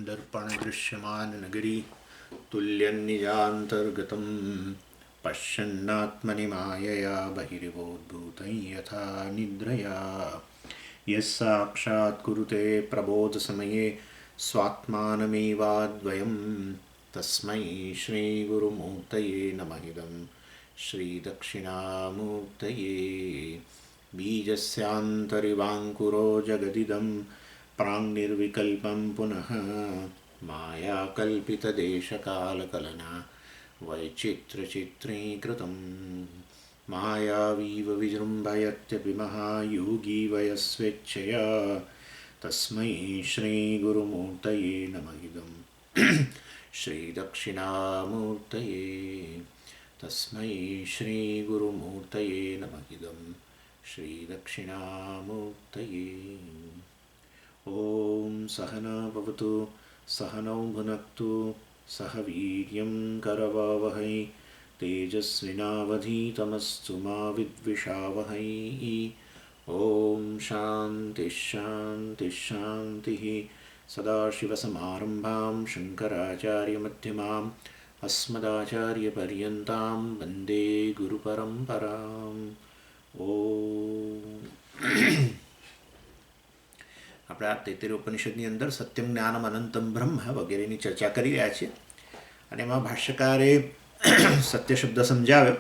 दर्पणदृश्यमाननगरी तुल्यन्निजान्तर्गतं पश्यन्नात्मनि मायया बहिरिवोद्भूतं यथा निद्रया यः साक्षात् कुरुते प्रबोधसमये स्वात्मानमेवाद्वयं तस्मै श्रीगुरुमूर्तये नमः इदं श्रीदक्षिणामूर्तये बीजस्यान्तरिवाङ्कुरो जगदिदं प्राङ्निर्विकल्पं पुनः मायाकल्पितदेशकालकलना वैचित्र्यचित्रीकृतं मायावीव विजृम्भयत्यपि महायोगी वयस्वेच्छया तस्मै श्रीगुरुमूर्तये नमः इदं श्रीदक्षिणामूर्तये तस्मै श्रीगुरुमूर्तये नमः इदं श्रीदक्षिणामूर्तये। ॐ सहना भवतु सहनौ भुनक्तु सह वीर्यं करवावहै तेजस्विनावधीतमस्तु मा विद्विषावहै। ॐ शान्तिः शान्तिः शान्तिः। सदाशिवसमारम्भां शङ्कराचार्यमध्यमाम् अस्मदाचार्यपर्यन्तां वन्दे गुरुपरम्पराम्। આપણે આ 73 ઉપનિષદની અંદર સત્યમ જ્ઞાનમ અનંતમ બ્રહ્મ વગેરેની ચર્ચા કરી રહ્યા છીએ અને એમાં ભાષ્યકારે સત્ય શબ્દ સમજાવ્યો.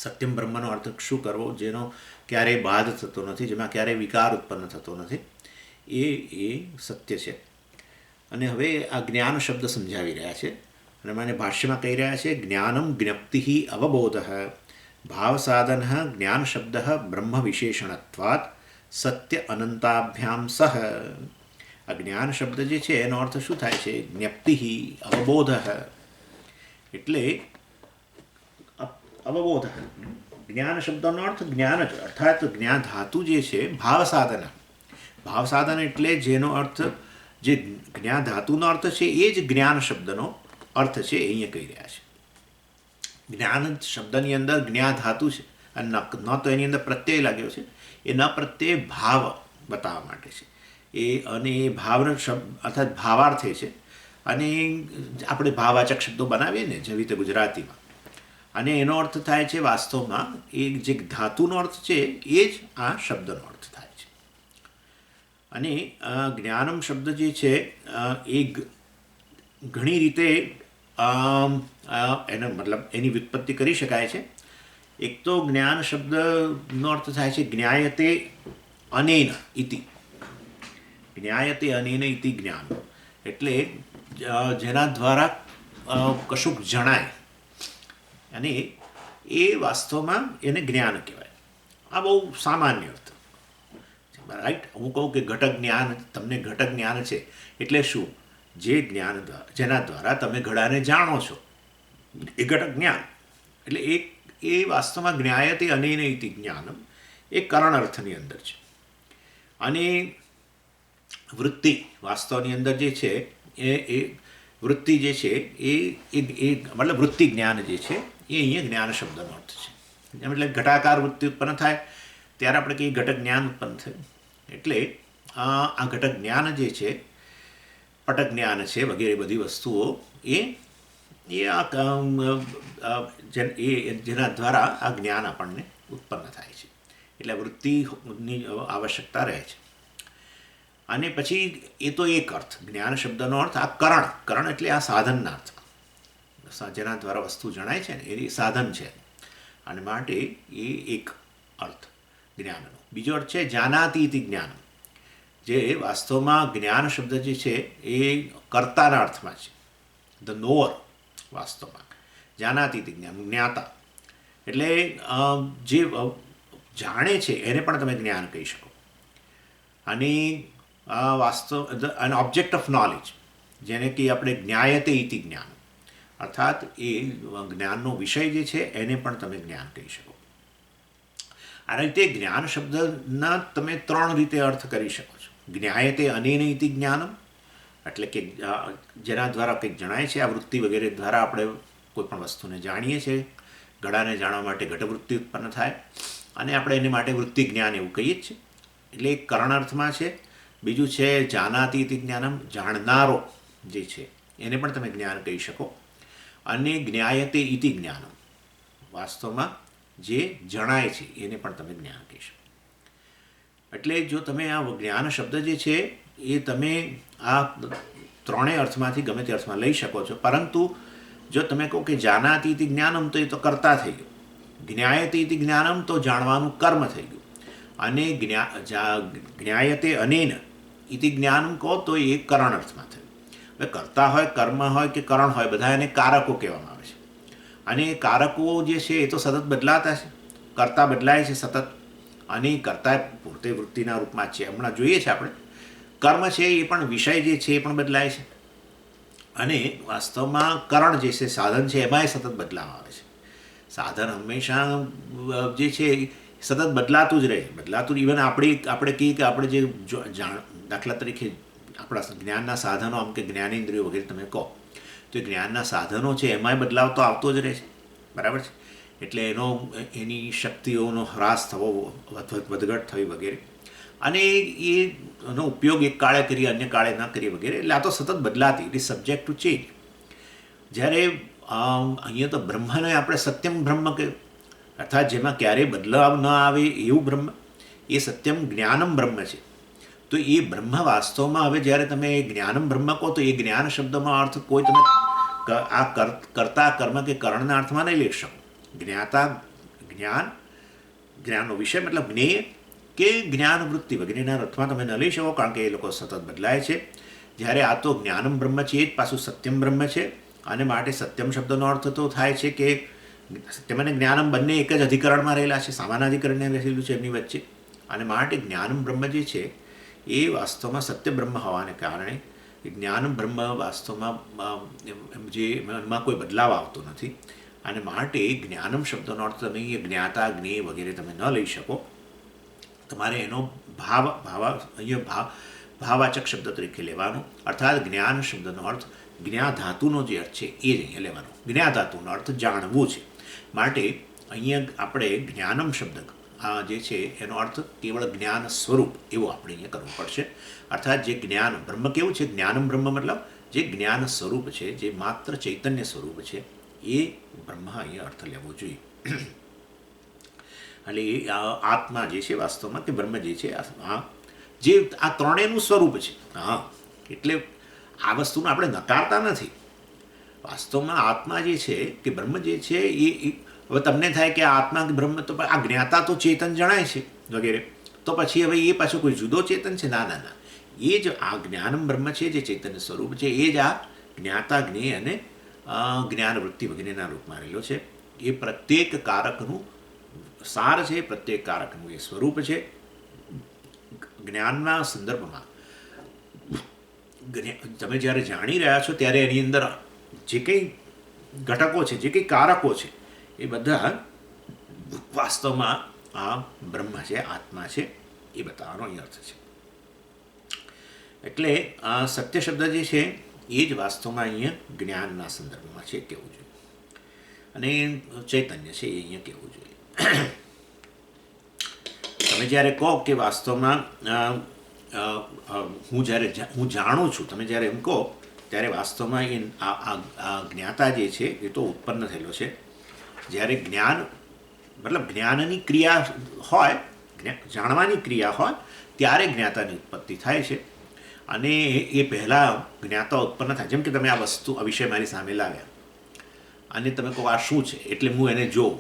સત્યમ બ્રહ્મનો અર્થ શું કરવો, જેનો ક્યારેય બાદ થતો નથી, જેમાં ક્યારેય વિકાર ઉત્પન્ન થતો નથી, એ સત્ય છે. અને હવે આ જ્ઞાન શબ્દ સમજાવી રહ્યા છે અને મને ભાષ્યમાં કહી રહ્યા છે જ્ઞાનમ જ્ઞપ્તિ અવબોધ ભાવ સાધન જ્ઞાન શબ્દ બ્રહ્મ વિશેષણત્વાત સત્ય અનંતાભ્યામ સહ. આ જ્ઞાન શબ્દ જે છે એનો અર્થ શું થાય છે? જ્ઞપ્તિ અવબોધ, એટલે અવબોધ. જ્ઞાન શબ્દનો અર્થ જ્ઞાન જ, અર્થાત જ્ઞાન ધાતુ જે છે ભાવ સાધન. ભાવ સાધન એટલે જેનો અર્થ, જે જ્ઞાન ધાતુનો અર્થ છે એ જ જ્ઞાન શબ્દનો અર્થ છે, એ અહીંયા કહી રહ્યા છે. જ્ઞાન શબ્દની અંદર જ્ઞાન ધાતુ છે અને ન તો એની અંદર પ્રત્યય લાગ્યો છે, એ ન પ્રત્યય ભાવ બતાવવા માટે છે. અને એ ભાવનો શબ્દ અર્થાત ભાવાર્થે છે. અને આપણે ભાવવાચક શબ્દો બનાવીએ ને જેવી રીતે ગુજરાતીમાં, અને એનો અર્થ થાય છે વાસ્તવમાં એ જે ધાતુનો અર્થ છે એ જ આ શબ્દનો અર્થ થાય છે. અને જ્ઞાનમ શબ્દ જે છે એ ઘણી રીતે એનો મતલબ એની વ્યુત્પત્તિ કરી શકાય છે. એક તો જ્ઞાન શબ્દનો અર્થ થાય છે જ્ઞાયતે અનેન ઇતિ. જ્ઞાયતે અનેન ઇતિ જ્ઞાન એટલે જેના દ્વારા કશુંક જણાય, અને એ વાસ્તવમાં એને જ્ઞાન કહેવાય. આ બહુ સામાન્ય અર્થ, રાઈટ. હું કહું કે ઘટક જ્ઞાન, તમને ઘટક જ્ઞાન છે એટલે શું? જે જ્ઞાન જેના દ્વારા તમે ઘડાને જાણો છો એ ઘટક જ્ઞાન. એટલે એ વાસ્તવમાં જ્ઞાયતે અનેન ઇતિ જ્ઞાનમ એ કરણ અર્થની અંદર છે. અને વૃત્તિ વાસ્તવની અંદર જે છે એ વૃત્તિ જે છે એ મતલબ વૃત્તિ જ્ઞાન જે છે એ અહીંયા જ્ઞાન શબ્દનો અર્થ છે. એટલે ઘટાકાર વૃત્તિ ઉત્પન્ન થાય ત્યારે આપણે કહીએ ઘટક જ્ઞાન ઉત્પન્ન થયું. એટલે આ ઘટક જ્ઞાન જે છે, પટક જ્ઞાન છે વગેરે બધી વસ્તુઓ એ જેના દ્વારા આ જ્ઞાન આપણને ઉત્પન્ન થાય છે. એટલે વૃત્તિની આવશ્યકતા રહે છે. અને પછી એ તો એક અર્થ, જ્ઞાન શબ્દનો અર્થ આ કરણ. કરણ એટલે આ સાધનના અર્થમાં, જેના દ્વારા વસ્તુ જણાય છે ને એ સાધન છે. અને માટે એ એક અર્થ જ્ઞાનનો. બીજો અર્થ છે જાનાતિ ઇતિ જ્ઞાન, જે વાસ્તવમાં જ્ઞાન શબ્દ જે છે એ કર્તાના અર્થમાં છે, ધ નોઅર. વાસ્તવમાં જાનાતિ ઇતિ જ્ઞાન, જ્ઞાતા એટલે જે જાણે છે એને પણ તમે જ્ઞાન કહી શકો. અને એન ઓબ્જેક્ટ ઓફ નોલેજ, જેને કે આપણે જ્ઞાયતે ઇતિ જ્ઞાન, અર્થાત એ જ્ઞાનનો વિષય જે છે એને પણ તમે જ્ઞાન કહી શકો. આ રીતે જ્ઞાન શબ્દના તમે 3 રીતે અર્થ કરી શકો છો. જ્ઞાયતે અનેન ઇતિ જ્ઞાનમ એટલે કે જેના દ્વારા કંઈક જણાય છે, આ વૃત્તિ વગેરે દ્વારા આપણે કોઈ પણ વસ્તુને જાણીએ છીએ. ઘડાને જાણવા માટે ઘટવૃત્તિ ઉત્પન્ન થાય અને આપણે એને માટે વૃત્તિ જ્ઞાન એવું કહીએ જ છીએ. એટલે એક કરણાર્થમાં છે. બીજું છે જાનાતિ ઇતિ જ્ઞાનમ, જાણનારો જે છે એને પણ તમે જ્ઞાન કહી શકો. અને જ્ઞાયતે ઇતિ જ્ઞાનમ, વાસ્તવમાં જે જણાય છે એને પણ તમે જ્ઞાન કહી શકો. એટલે જો તમે આ જ્ઞાન શબ્દ જે છે એ તમે આ ત્રણેય અર્થમાંથી ગમે તે અર્થમાં લઈ શકો છો. પરંતુ જો તમે કહો કે જાનાતિ ઇતિ જ્ઞાનમ, તો એ તો કર્તા થઈ ગયું. જ્ઞાયતે ઇતિ જ્ઞાનમ તો જાણવાનું કર્મ થઈ ગયું. અને જ્ઞાયતે અનેન ઇતિ જ્ઞાનમ કહો તો એ કરણ અર્થમાં થયું. હવે કર્તા હોય, કર્મ હોય કે કરણ હોય, બધા એને કારકો કહેવામાં આવે છે. અને એ કારકો જે છે એ તો સતત બદલાતા છે. કર્તા બદલાય છે સતત, અને કર્તા પોતે વૃત્તિના રૂપમાં જ છે. હમણાં જોઈએ છે આપણે કર્મ છે એ પણ વિષય જે છે એ પણ બદલાય છે. અને વાસ્તવમાં કરણ જે છે, સાધન છે, એમાંય સતત બદલાવ આવે છે. સાધન હંમેશા જે છે સતત બદલાતું જ રહે. બદલાતું ઇવન આપણે કહીએ કે આપણે જે દાખલા તરીકે આપણા જ્ઞાનના સાધનો, આમ કે જ્ઞાનેન્દ્રિયો વગેરે તમે કહો, તો એ જ્ઞાનના સાધનો છે એમાંય બદલાવ તો આવતો જ રહે છે. બરાબર છે. એટલે એની શક્તિઓનો હ્રાસ થવો, વધઘટ થવી વગેરે, અને એનો ઉપયોગ એક કાળે કરીએ અન્ય કાળે ન કરીએ વગેરે. એટલે આ તો સતત બદલાતી, it is subject to change. જ્યારે અહીંયા તો બ્રહ્મને આપણે સત્યમ બ્રહ્મ કહ્યું, અર્થાત જેમાં ક્યારેય બદલાવ ન આવે એવું બ્રહ્મ, એ સત્યમ જ્ઞાનમ બ્રહ્મ છે. તો એ બ્રહ્મ વાસ્તવમાં હવે જ્યારે તમે જ્ઞાનમ બ્રહ્મ કહો તો એ જ્ઞાન શબ્દમાં અર્થ કોઈ તમે આ કર્તા કર્મ કે કરણના અર્થમાં નહીં લઈ શકો. જ્ઞાતા જ્ઞાન, જ્ઞાનનો વિષય મતલબ જ્ઞેય કે જ્ઞાન વૃત્તિ વગેરેના અર્થમાં તમે ન લઈ શકો, કારણ કે એ લોકો સતત બદલાય છે. જ્યારે આ તો જ્ઞાનમ બ્રહ્મ છે એ જ પાછું સત્યમ બ્રહ્મ છે. અને માટે સત્યમ શબ્દનો અર્થ તો થાય છે કે સત્યમ અને જ્ઞાનમ બંને એક જ અધિકરણમાં રહેલા છે, સામાનાધિકરણને રહેલું છે એમની વચ્ચે. અને માટે જ્ઞાનમ બ્રહ્મ જે છે એ વાસ્તવમાં સત્ય બ્રહ્મ હોવાને કારણે જ્ઞાનમ બ્રહ્મ વાસ્તવમાં જે એમાં કોઈ બદલાવ આવતો નથી. અને માટે જ્ઞાનમ શબ્દનો અર્થ તમે જ્ઞાતા, જ્ઞેય વગેરે તમે ન લઈ શકો. તમારે એનો અહીંયા ભાવવાચક શબ્દ તરીકે લેવાનો. અર્થાત જ્ઞાન શબ્દનો અર્થ જ્ઞા ધાતુનો જે અર્થ છે એ જ અહીંયા લેવાનો. જ્ઞા ધાતુનો અર્થ જાણવું છે. માટે અહીંયા આપણે જ્ઞાનમ શબ્દ આ જે છે એનો અર્થ કેવળ જ્ઞાન સ્વરૂપ એવો આપણે અહીંયા કરવો પડશે. અર્થાત જે જ્ઞાન બ્રહ્મ કેવું છે, જ્ઞાનમ બ્રહ્મ મતલબ જે જ્ઞાન સ્વરૂપ છે, જે માત્ર ચૈતન્ય સ્વરૂપ છે, એ બ્રહ્મ અહીંયા અર્થ લેવો જોઈએ. એટલે એ આત્મા જે છે વાસ્તવમાં કે બ્રહ્મ જે છે જે આ ત્રણેયનું સ્વરૂપ છે. એટલે આ વસ્તુને આપણે નકારતા નથી. વાસ્તવમાં આત્મા જે છે કે બ્રહ્મ જે છે એ હવે તમને થાય કે આત્મા કે બ્રહ્મ તો આ જ્ઞાતા તો ચેતન જણાય છે વગેરે, તો પછી હવે એ પાછું કોઈ જુદો ચેતન છે? ના ના ના, એ જ આ જ્ઞાનમ બ્રહ્મ છે, જે ચૈતન્ય સ્વરૂપ છે, એ જ આ જ્ઞાતા, જ્ઞેય અને જ્ઞાન વૃત્તિ વગેરેના રૂપમાં રહેલો છે. એ પ્રત્યેક કારકનું સાર છે, પ્રત્યેક કારકનું એ સ્વરૂપ છે. જ્ઞાનના સંદર્ભમાં તમે જ્યારે જાણી રહ્યા છો ત્યારે એની અંદર જે કંઈ ઘટકો છે, જે કંઈ કારકો છે, એ બધા વાસ્તવમાં આ બ્રહ્મ છે, આત્મા છે, એ બતાવવાનો અહીં અર્થ છે. એટલે આ સત્ય શબ્દ જે છે એ જ વાસ્તવમાં અહીંયા જ્ઞાનના સંદર્ભમાં છે કહેવું જોઈએ, અને ચૈતન્ય છે એ અહીંયા કહેવું જોઈએ. તમે જ્યારે કહો કે વાસ્તવમાં હું જાણું છું, તમે જ્યારે એમ કહો ત્યારે વાસ્તવમાં એ આ જ્ઞાતા જે છે એ તો ઉત્પન્ન થયેલો છે. જ્યારે જ્ઞાન મતલબ જ્ઞાનની ક્રિયા હોય, જાણવાની ક્રિયા હોય, ત્યારે જ્ઞાતાની ઉત્પત્તિ થાય છે. અને એ પહેલાં જ્ઞાતા ઉત્પન્ન થાય. જેમ કે તમે આ વસ્તુ, આ વિષય મારી સામે લાવ્યા અને તમે કહો આ શું છે, એટલે હું એને જોઉં,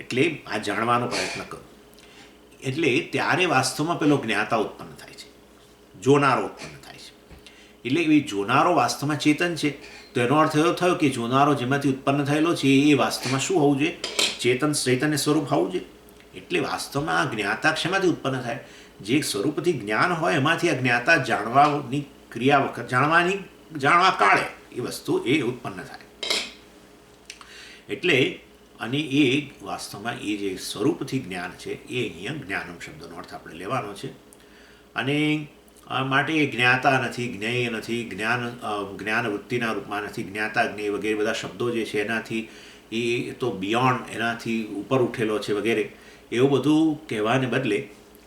એટલે આ જાણવાનો પ્રયત્ન કરું, એટલે ત્યારે વાસ્તવમાં પેલો જ્ઞાતા ઉત્પન્ન થાય છે, જોનારો ઉત્પન્ન થાય છે. એટલે એ જોનારો વાસ્તવમાં ચેતન છે. તો એનો અર્થ એવો થયો કે જોનારો જેમાંથી ઉત્પન્ન થયેલો છે એ વાસ્તવમાં શું હોવું જોઈએ? ચૈતન્ય સ્વરૂપ હોવું જોઈએ. એટલે વાસ્તવમાં આ જ્ઞાતા શેમાંથી ઉત્પન્ન થાય? જે સ્વરૂપથી જ્ઞાન હોય એમાંથી આ જ્ઞાતા જાણવાની ક્રિયા વખત જાણવા કાળે એ વસ્તુ એ ઉત્પન્ન થાય. એટલે અને એ વાસ્તવમાં એ જે સ્વરૂપથી જ્ઞાન છે એ અહીંયા જ્ઞાનમ શબ્દનો અર્થ આપણે લેવાનો છે. અને માટે એ જ્ઞાતા નથી, જ્ઞેય નથી, જ્ઞાન વૃત્તિના રૂપમાં નથી, જ્ઞાતા, જ્ઞેય વગેરે બધા શબ્દો જે છે એનાથી એ તો બિયોન્ડ, એનાથી ઉપર ઉઠેલો છે વગેરે એવું બધું કહેવાને બદલે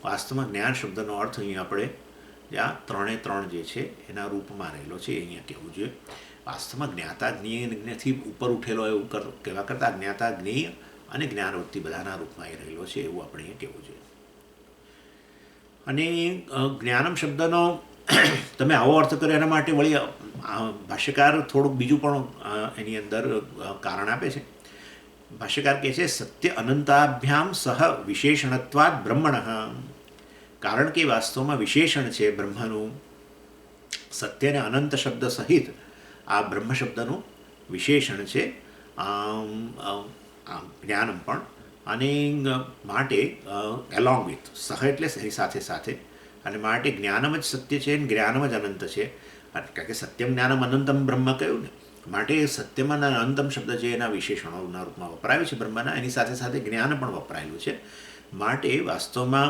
વાસ્તવમાં જ્ઞાન શબ્દનો અર્થ અહીં આપણે આ ત્રણે ત્રણ જે છે એના રૂપમાં રહેલો છે એ અહીંયા કહેવું જોઈએ. વાસ્તવમાં જ્ઞાતા જ્ઞેયથી ઉપર ઉઠેલો એવું કહેવા કરતાં જ્ઞાતા જ્ઞેય અને જ્ઞાનવૃત્તિ બધાના રૂપમાં એ રહેલો છે એવું આપણે અહીંયા કહેવું જોઈએ. અને જ્ઞાનમ શબ્દનો તમે આવો અર્થ કર્યો એના માટે વળી ભાષ્યકાર થોડુંક બીજું પણ એની અંદર કારણ આપે છે. ભાષ્યકાર કહે છે સત્ય અનંતાભ્યામ સહ વિશેષણત્વાદ બ્રહ્મણ, કારણ કે વાસ્તવમાં વિશેષણ છે બ્રહ્મનું સત્ય અને અનંત શબ્દ સહિત આ બ્રહ્મ શબ્દનું વિશેષણ છે જ્ઞાનમ પણ, અને માટે એલોંગ વિથ સહ એટલે એની સાથે સાથે, અને માટે જ્ઞાનમ જ સત્ય છે અને જ્ઞાનમ જ અનંત છે. કારણ કે સત્યમ જ્ઞાનમ અનંતમ બ્રહ્મ કહ્યું ને, માટે સત્યમાં અનંતમ શબ્દ છે એના વિશેષણોના રૂપમાં વપરાયું છે બ્રહ્મના, એની સાથે સાથે જ્ઞાન પણ વપરાયેલું છે. માટે વાસ્તવમાં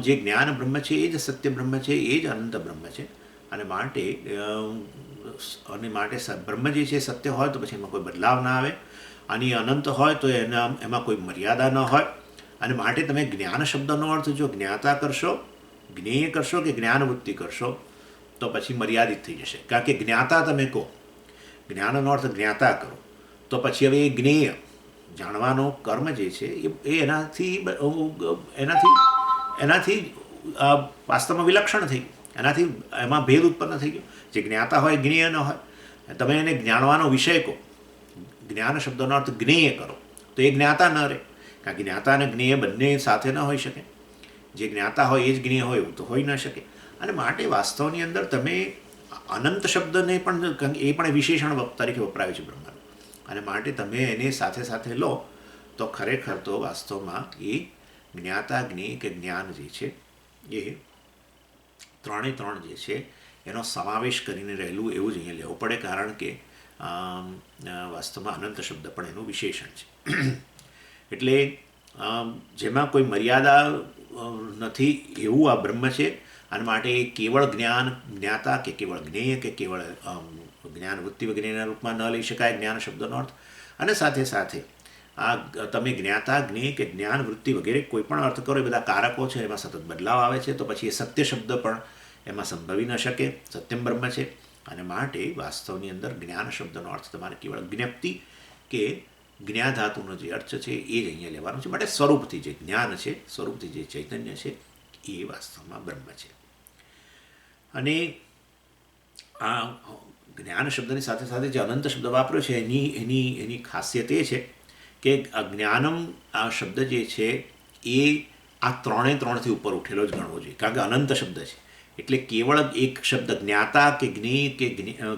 જે જ્ઞાન બ્રહ્મ છે એ જ સત્ય બ્રહ્મ છે, એ જ અનંત બ્રહ્મ છે. અને માટે બ્રહ્મ જે છે સત્ય હોય તો પછી એમાં કોઈ બદલાવ ના આવે, અને અનંત હોય તો એમાં કોઈ મર્યાદા ન હોય. અને માટે તમે જ્ઞાન શબ્દનો અર્થ જો જ્ઞાતા કરશો, જ્ઞેય કરશો કે જ્ઞાનવૃત્તિ કરશો તો પછી મર્યાદિત થઈ જશે. કારણ કે જ્ઞાતા તમે કહો, જ્ઞાનનો અર્થ જ્ઞાતા કરો તો પછી હવે એ જ્ઞેય જાણવાનો કર્મ જે છે એ એનાથી વાસ્તવમાં વિલક્ષણ થઈ ગયું, એનાથી એમાં ભેદ ઉત્પન્ન થઈ ગયો. જે જ્ઞાતા હોય જ્ઞેય ન હોય, તમે એને જાણવાનો વિષય કહો, જ્ઞાન શબ્દનો અર્થ જ્ઞેય કરો તો એ જ્ઞાતા ન રહે. કારણ કે જ્ઞાતા અને જ્ઞેય બંને સાથે ન હોઈ શકે. જે જ્ઞાતા હોય એ જ જ્ઞેય હોય એવું તો હોઈ ન શકે. અને માટે વાસ્તવની અંદર તમે અનંત શબ્દને પણ એ પણ વિશેષણ તરીકે વપરાય છે બ્રહ્મનું, અને માટે તમે એને સાથે સાથે લો તો ખરેખર તો વાસ્તવમાં એ જ્ઞાતા જ્ઞેય કે જ્ઞાન જે છે એ ત્રણે ત્રણ જે છે એનો સમાવેશ કરીને રહેલું એવું જ અહીંયા લેવું પડે. કારણ કે વાસ્તવમાં અનંત શબ્દ પણ એનું વિશેષણ છે. એટલે જેમાં કોઈ મર્યાદા નથી એવું આ બ્રહ્મ છે. અને માટે કેવળ જ્ઞાતા કે કેવળ જ્ઞેય કે કેવળ જ્ઞાનવૃત્તિ વગેરેના રૂપમાં ન લઈ શકાય જ્ઞાન શબ્દનો અર્થ. અને સાથે સાથે આ તમે જ્ઞાતા જ્ઞેય કે જ્ઞાનવૃત્તિ વગેરે કોઈ પણ અર્થ કરો એ બધા કારકો છે, એમાં સતત બદલાવ આવે છે, તો પછી એ સત્ય શબ્દ પણ એમાં સંભવી ન શકે. સત્યમ બ્રહ્મ છે. અને માટે વાસ્તવની અંદર જ્ઞાન શબ્દનો અર્થ તમારે કેવળ જ્ઞપ્તિ કે જ્ઞાધાતુનો જે અર્થ છે એ જ અહીંયા લેવાનો છે. માટે સ્વરૂપથી જે જ્ઞાન છે, સ્વરૂપથી જે ચૈતન્ય છે એ વાસ્તવમાં બ્રહ્મ છે. અને આ જ્ઞાન શબ્દની સાથે સાથે જે અનંત શબ્દ વાપર્યો છે એની ખાસિયત એ છે કે જ્ઞાનમ આ શબ્દ જે છે એ આ ત્રણે ત્રણથી ઉપર ઉઠેલો જ ગણવો જોઈએ. કારણ કે અનંત શબ્દ છે એટલે કેવળ એક શબ્દ જ્ઞાતા કે જ્ઞેય કે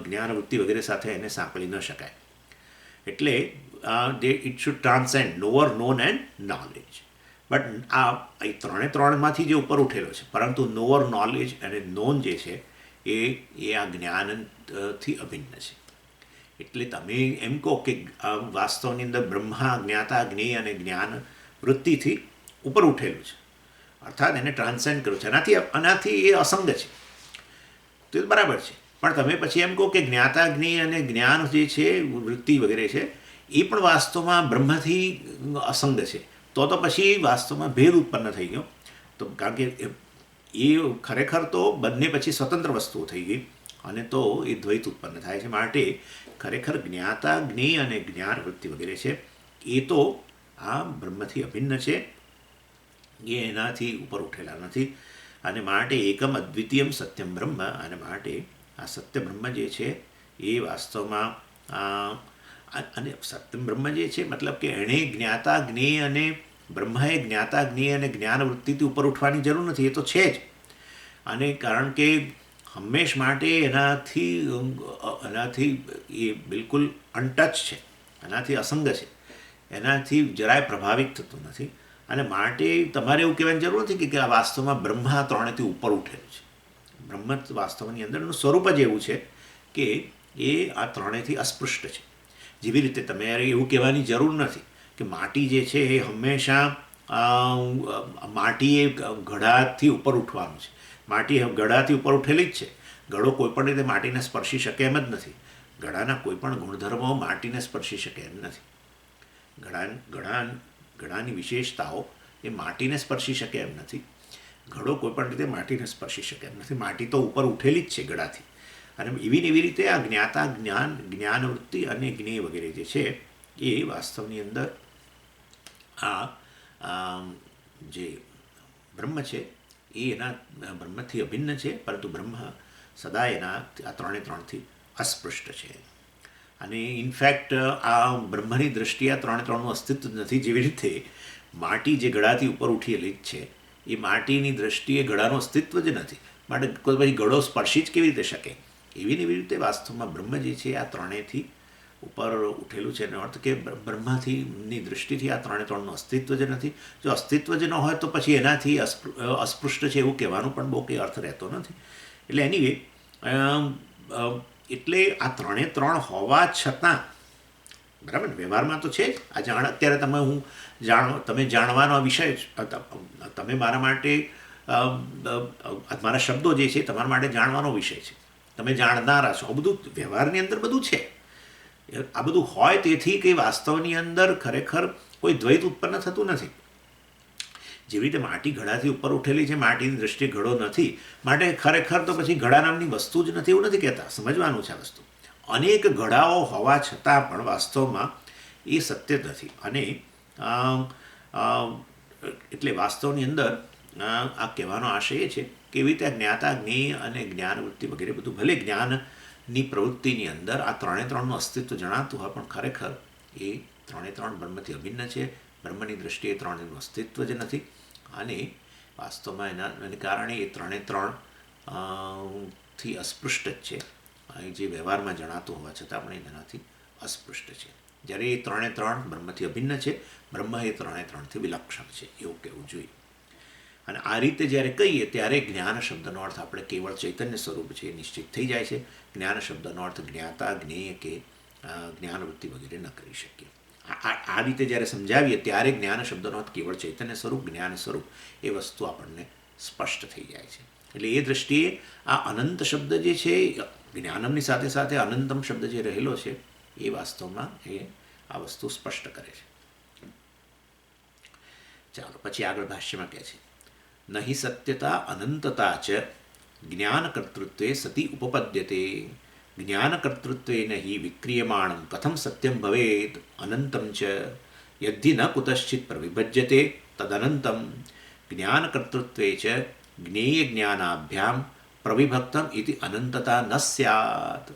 જ્ઞાનવૃત્તિ વગેરે સાથે એને સાંકળી ન શકાય. એટલે it should transcend knower, known and knowledge. But આ ત્રણે ત્રણમાંથી જે ઉપર ઉઠેલો છે, પરંતુ નોવર, નોલેજ અને નોન જે છે એ આ જ્ઞાનથી અભિન્ન છે. એટલે તમે એમ કહો કે વાસ્તવની અંદર બ્રહ્મા જ્ઞાતા જ્ઞેય અને જ્ઞાન વૃત્તિથી ઉપર ઉઠેલું છે, અર્થાત એને ટ્રાન્સેન્ડ કર્યું છે. આનાથી એ અસંગ છે તો એ બરાબર છે. પણ તમે પછી એમ કહો કે જ્ઞાતા જ્ઞેય અને જ્ઞાન જે છે વૃત્તિ વગેરે છે એ પણ વાસ્તવમાં બ્રહ્મથી અસંગ છે, તો પછી વાસ્તવમાં ભેદ ઉત્પન્ન થઈ ગયો. તો કારણ કે એ ખરેખર તો બંને પછી સ્વતંત્ર વસ્તુઓ થઈ ગઈ અને તો એ દ્વૈત ઉત્પન્ન થાય છે. માટે ખરેખર જ્ઞાતા જ્ઞેય અને જ્ઞાન વૃત્તિ વગેરે છે એ તો આ બ્રહ્મથી અભિન્ન છે, એ એનાથી ઉપર ઉઠેલા નથી. અને માટે એકમ અદ્વિતીયમ સત્યમ બ્રહ્મ, અને માટે આ સત્ય બ્રહ્મ જે છે એ વાસ્તવમાં અને સત્યમ બ્રહ્મ જે છે મતલબ કે એણે જ્ઞાતા જ્ઞેય અને બ્રહ્માએ જ્ઞાતા જ્ઞેય અને જ્ઞાન વૃત્તિથી ઉપર ઉઠવાની જરૂર નથી, એ તો છે જ. અને કારણ કે હંમેશ માટે એનાથી એ બિલકુલ અનટચ છે, એનાથી અસંગ છે, એનાથી જરાય પ્રભાવિત થતું નથી. અને માટે તમારે એવું કહેવાની જરૂર નથી કે આ વાસ્તવમાં બ્રહ્મા ત્રણેથી ઉપર ઉઠેલું છે. બ્રહ્મ વાસ્તવની અંદરનું સ્વરૂપ જ એવું છે કે એ આ ત્રણેયથી અસ્પૃષ્ટ છે. જેવી રીતે તમારે એવું કહેવાની જરૂર નથી કે માટી જે છે એ હંમેશા માટી એ ઘડાથી ઉપર ઉઠવાનું છે. માટી ઘડાથી ઉપર ઉઠેલી જ છે. ઘડો કોઈપણ રીતે માટીને સ્પર્શી શકે એમ જ નથી. ઘડાના કોઈ પણ ગુણધર્મો માટીને સ્પર્શી શકે એમ નથી. ઘડાની વિશેષતાઓ એ માટીને સ્પર્શી શકે એમ નથી. ઘડો કોઈ પણ રીતે માટીને સ્પર્શી શકે એમ નથી. માટી તો ઉપર ઉઠેલી જ છે ઘડાથી. અને એવી ને એવી રીતે આ જ્ઞાતા જ્ઞાન, જ્ઞાનવૃત્તિ અને જ્ઞેય વગેરે જે છે એ વાસ્તવની અંદર આ જે બ્રહ્મ છે એ એના બ્રહ્મથી અભિન્ન છે, પરંતુ બ્રહ્મ સદા એના આ ત્રણે ત્રણથી અસ્પૃષ્ટ છે. અને ઇનફેક્ટ આ બ્રહ્મની દૃષ્ટિએ આ ત્રણે ત્રણનું અસ્તિત્વ નથી. જેવી રીતે માટી જે ઘડાથી ઉપર ઉઠેલી જ છે એ માટીની દૃષ્ટિએ ઘડાનું અસ્તિત્વ જ નથી, માટે કોઈ પછી ઘડો સ્પર્શી જ કેવી રીતે શકે. એવી ને એવી રીતે વાસ્તવમાં બ્રહ્મ જે છે આ ત્રણેયથી ઉપર ઉઠેલું છે. એનો અર્થ કે બ્રહ્માથીની દૃષ્ટિથી આ ત્રણે ત્રણનું અસ્તિત્વ જ નથી. જો અસ્તિત્વ જ ન હોય તો પછી એનાથી અસ્પૃષ્ટ છે એવું કહેવાનું પણ બહુ કંઈ અર્થ રહેતો નથી. એટલે એનીવે એટલે આ ત્રણે ત્રણ હોવા છતાં, બરાબર ને, વ્યવહારમાં તો છે જ. અત્યારે તમે જાણવાનો વિષય તમે મારા માટે મારા શબ્દો જે છે તમારા માટે જાણવાનો વિષય છે. તમે જાણનારા છો. આ બધું વ્યવહારની અંદર બધું છે. આ બધું હોય તેથી કે વાસ્તવની અંદર ખરેખર કોઈ દ્વૈત ઉત્પન્ન થતું નથી. જેવી રીતે માટી ઘડાથી ઉપર ઉઠેલી છે, માટીની દૃષ્ટિએ ઘડો નથી, માટે ખરેખર તો પછી ઘડા નામની વસ્તુ જ નથી એવું નથી કહેતા. સમજવાનું છે આ વસ્તુ. અનેક ઘડાઓ હોવા છતાં પણ વાસ્તવમાં એ સત્ય નથી. અને એટલે વાસ્તવની અંદર આ કહેવાનો આશય એ છે કે એવી રીતે જ્ઞાતા, જ્ઞેય અને જ્ઞાનવૃત્તિ વગેરે બધું ભલે જ્ઞાનની પ્રવૃત્તિની અંદર આ ત્રણે ત્રણનું અસ્તિત્વ જણાતું હોય, પણ ખરેખર એ ત્રણે ત્રણ બ્રહ્મથી અભિન્ન છે. બ્રહ્મની દૃષ્ટિએ ત્રણેયનું અસ્તિત્વ જ નથી. અને વાસ્તવમાં એને કારણે એ ત્રણે ત્રણ થી અસ્પૃષ્ટ જ છે. જે વ્યવહારમાં જણાતું હોવા છતાં પણ એ એનાથી અસ્પૃષ્ટ છે. જ્યારે એ ત્રણે ત્રણ બ્રહ્મથી અભિન્ન છે, બ્રહ્મ એ ત્રણે ત્રણથી વિલક્ષણ છે એવું કહેવું જોઈએ. અને આ રીતે જ્યારે કહીએ ત્યારે જ્ઞાન શબ્દનો અર્થ આપણે કેવળ ચૈતન્ય સ્વરૂપ છે એ નિશ્ચિત થઈ જાય છે. જ્ઞાન શબ્દનો અર્થ જ્ઞાતા, જ્ઞેય કે જ્ઞાનવૃત્તિ વગેરે ન કરી શકીએ. આ રીતે જ્યારે સમજાવીએ ત્યારે જ્ઞાન શબ્દનો અર્થ કેવળ ચૈતન્ય સ્વરૂપ, જ્ઞાન સ્વરૂપ એ વસ્તુ આપણને સ્પષ્ટ થઈ જાય છે. એટલે એ દૃષ્ટિએ આ અનંત શબ્દ જે છે, જ્ઞાનમની સાથે સાથે અનંતમ શબ્દ જે રહેલો છે એ વાસ્તવમાં એ આ વસ્તુ સ્પષ્ટ કરે છે. ચાલો પછી આગળ ભાષ્યમાં કહે છે, નહિ સત્યતા અનંતતા ચ જ્ઞાનકર્તૃત્વે સતી ઉપપદ્યતે જ્ઞાનકર્તૃત્વેન હિ વિક્રિયમાણં કથમ સત્યમ ભવેત અનંતમ ચ યદ્ધિ ન કુતશ્ચિત પ્રવિભજ્યતે તદનંતમ જ્ઞાનકર્તૃત્વે ચ જ્ઞેયજ્ઞાનાભ્યામ પ્રવિભક્તમ ઇતિ અનંતતા ન સ્યાત.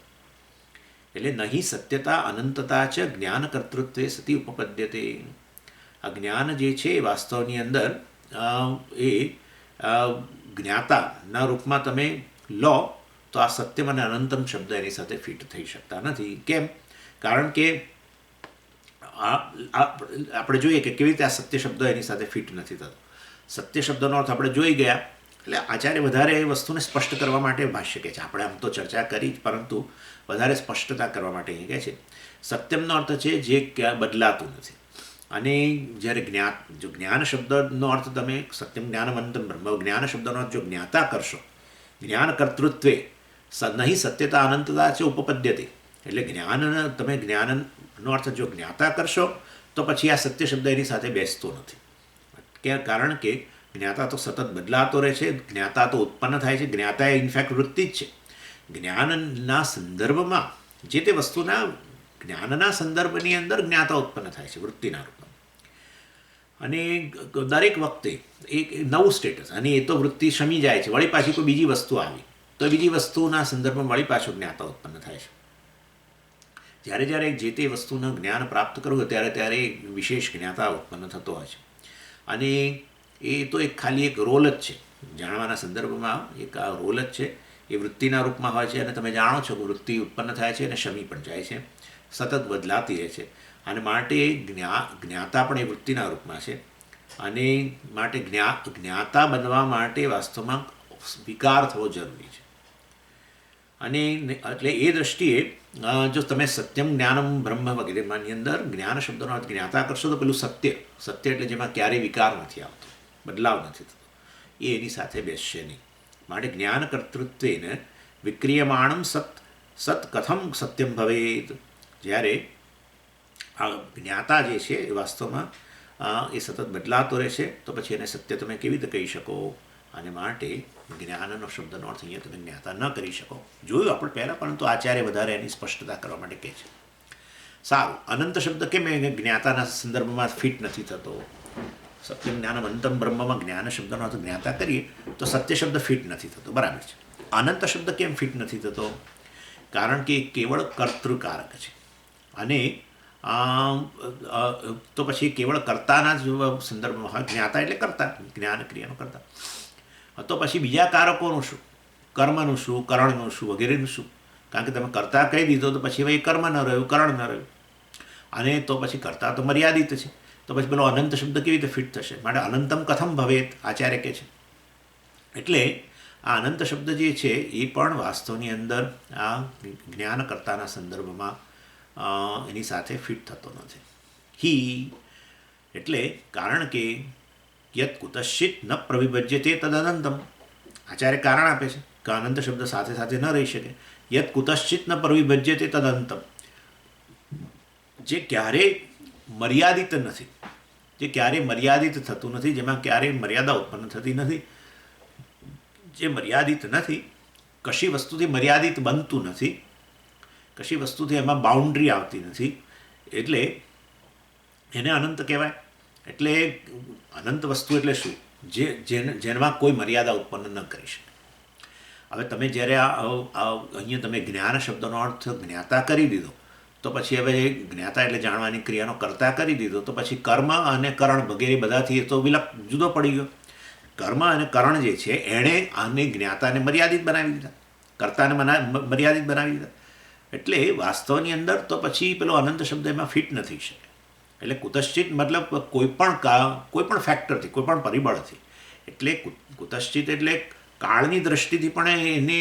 એટલે નહીં સત્યતા અનંતતા ચ જ્ઞાનકર્તૃત્વે સતી ઉપપદ્યતે. આ જ્ઞાન જે છે વાસ્તવની અંદર એ જ્ઞાતાના રૂપમાં તમે લો તો આ સત્યમ અને અનંતમ શબ્દ એની સાથે ફિટ થઈ શકતા નથી. કેમ? કારણ કે આપણે જોઈએ કે કેવી રીતે આ સત્ય શબ્દ એની સાથે ફિટ નથી થતો. સત્ય શબ્દનો અર્થ આપણે જોઈ ગયા. એટલે આચાર્ય વધારે એ વસ્તુને સ્પષ્ટ કરવા માટે ભાષ્ય કહે છે. આપણે આમ તો ચર્ચા કરી જ, પરંતુ વધારે સ્પષ્ટતા કરવા માટે અહીં કહે છે સત્યમનો અર્થ છે જે બદલાતું નથી. અને જ્યારે જ્ઞાન શબ્દનો અર્થ તમે સત્યમ જ્ઞાનવંતમ બ્રહ્મ, જ્ઞાન શબ્દનો અર્થ જો જ્ઞાતા કરશો, જ્ઞાન કર્તૃત્વે નહીં સત્યતા અનંતતા છે ઉપપદ્યતે. એટલે તમે જ્ઞાનનો અર્થ જો જ્ઞાતા કરશો તો પછી આ સત્ય શબ્દ એની સાથે બેસતો નથી. કારણ કે જ્ઞાતા તો સતત બદલાતો રહે છે, જ્ઞાતા તો ઉત્પન્ન થાય છે. જ્ઞાતા એ ઇનફેક્ટ વૃત્તિ જ છે. જ્ઞાનના સંદર્ભમાં જે તે વસ્તુના જ્ઞાનના સંદર્ભની અંદર જ્ઞાતા ઉત્પન્ન થાય છે વૃત્તિના રૂપમાં. અને દરેક વખતે એક નવું સ્ટેટસ, અને એ તો વૃત્તિ શમી જાય છે, વળી પાછી કોઈ બીજી વસ્તુ આવી તો બીજી વસ્તુના સંદર્ભમાં વળી પાછું જ્ઞાતા ઉત્પન્ન થાય છે. જ્યારે જ્યારે જે તે વસ્તુનું જ્ઞાન પ્રાપ્ત કરવું ત્યારે ત્યારે વિશેષ જ્ઞાતા ઉત્પન્ન થતો હોય છે. અને એ તો ખાલી એક રોલ જ છે. જાણવાના સંદર્ભમાં એક આ રોલ જ છે. એ વૃત્તિના રૂપમાં હોય છે. અને તમે જાણો છો કે વૃત્તિ ઉત્પન્ન થાય છે અને શમી પણ જાય છે, સતત બદલાતી રહે છે. અને માટે જ્ઞાતા પણ એ વૃત્તિના રૂપમાં છે. અને માટે જ્ઞાતા બનવા માટે વાસ્તવમાં વિકાર થવો જરૂરી છે. અને એટલે એ દ્રષ્ટિએ જો તમે સત્યમ જ્ઞાનમ બ્રહ્મ વગેરેમાંની અંદર જ્ઞાન શબ્દનો અર્થ જ્ઞાતા કરશો તો પેલું સત્ય એટલે જેમાં ક્યારેય વિકાર નથી આવતો, બદલાવ નથી થતો, એ એની સાથે બેસશે નહીં. માટે જ્ઞાન કર્તૃત્વેન વિક્રિયમાણમ સત કથમ સત્યમ ભવેત. જ્યારે આ જ્ઞાતા જે છે એ વાસ્તવમાં એ સતત બદલાતો રહે છે તો પછી એને સત્ય તમે કેવી રીતે કહી શકો? અને માટે જ્ઞાનનો શબ્દનો અર્થ અહીંયા તમે જ્ઞાતા ન કરી શકો. જોયું આપણે પહેલાં, પરંતુ આચાર્ય વધારે એની સ્પષ્ટતા કરવા માટે કહે છે. સારું, અનંત શબ્દ કેમ એ જ્ઞાતાના સંદર્ભમાં ફિટ નથી થતો? સત્યમ જ્ઞાનમ અંતમ બ્રહ્મમાં જ્ઞાન શબ્દનો અર્થ જ્ઞાતા કરીએ તો સત્ય શબ્દ ફિટ નથી થતો, બરાબર છે. અનંત શબ્દ કેમ ફિટ નથી થતો? કારણ કે એ કેવળ કર્તૃકારક છે. અને તો પછી કેવળ કર્તાના જ સંદર્ભમાં હોય. જ્ઞાતા એટલે કર્તા, જ્ઞાન ક્રિયાનો કર્તા. તો પછી બીજા કારકોનું શું? કર્મનું શું, કરણનું શું, વગેરેનું શું? કારણ કે તમે કર્તા કહી દીધો તો પછી હવે કર્મ ન રહ્યું, કરણ ન રહ્યું. અને તો પછી કર્તા તો મર્યાદિત છે, તો પછી પેલો અનંત શબ્દ કેવી રીતે ફિટ થશે? માટે અનંતમ કથમ ભવેત, આચાર્ય કહે છે. એટલે આ અનંત શબ્દ જે છે એ પણ વાસ્તવની અંદર આ જ્ઞાનકર્તાના સંદર્ભમાં એની સાથે ફિટ થતો નથી. હી એટલે કારણ કે યત કુતશ્ચિત ન પ્રવિભજ્યતે તદ અનંતમ. આચાર્ય કારણ આપે છે કે અનંત શબ્દ સાથે સાથે ન રહી શકે. યત કુતશ્ચિત ન પ્રવિભજ્યતે તદ અનંતમ, જે ક્યારેય મર્યાદિત નથી, જે ક્યારેય મર્યાદિત થતું નથી, જેમાં ક્યારેય મર્યાદા ઉત્પન્ન થતી નથી, જે મર્યાદિત નથી, કશી વસ્તુથી મર્યાદિત બનતું નથી, કશી વસ્તુથી એમાં બાઉન્ડ્રી આવતી નથી, એટલે એને અનંત કહેવાય. એટલે અનંત વસ્તુ એટલે શું? જેમાં કોઈ મર્યાદા ઉત્પન્ન ન કરી શકે. હવે તમે જ્યારે અહીંયા તમે જ્ઞાન શબ્દનો અર્થ જ્ઞાતા કરી દીધો, તો પછી હવે જ્ઞાતા એટલે જાણવાની ક્રિયાનો કર્તા કરી દીધો, તો પછી કર્મ અને કરણ વગેરે બધાથી તો જુદો પડી ગયો. કર્મ અને કરણ જે છે એણે આને જ્ઞાતાને મર્યાદિત બનાવી દીધા, કર્તાને મર્યાદિત બનાવી દીધા. એટલે વાસ્તવની અંદર તો પછી પેલો અનંત શબ્દ એમાં ફિટ નથી શકે. એટલે કુતશ્ચિત મતલબ કોઈ પણ ફેક્ટરથી, કોઈ પણ પરિબળથી. એટલે કુતશ્ચિત એટલે કાળની દ્રષ્ટિથી પણ એને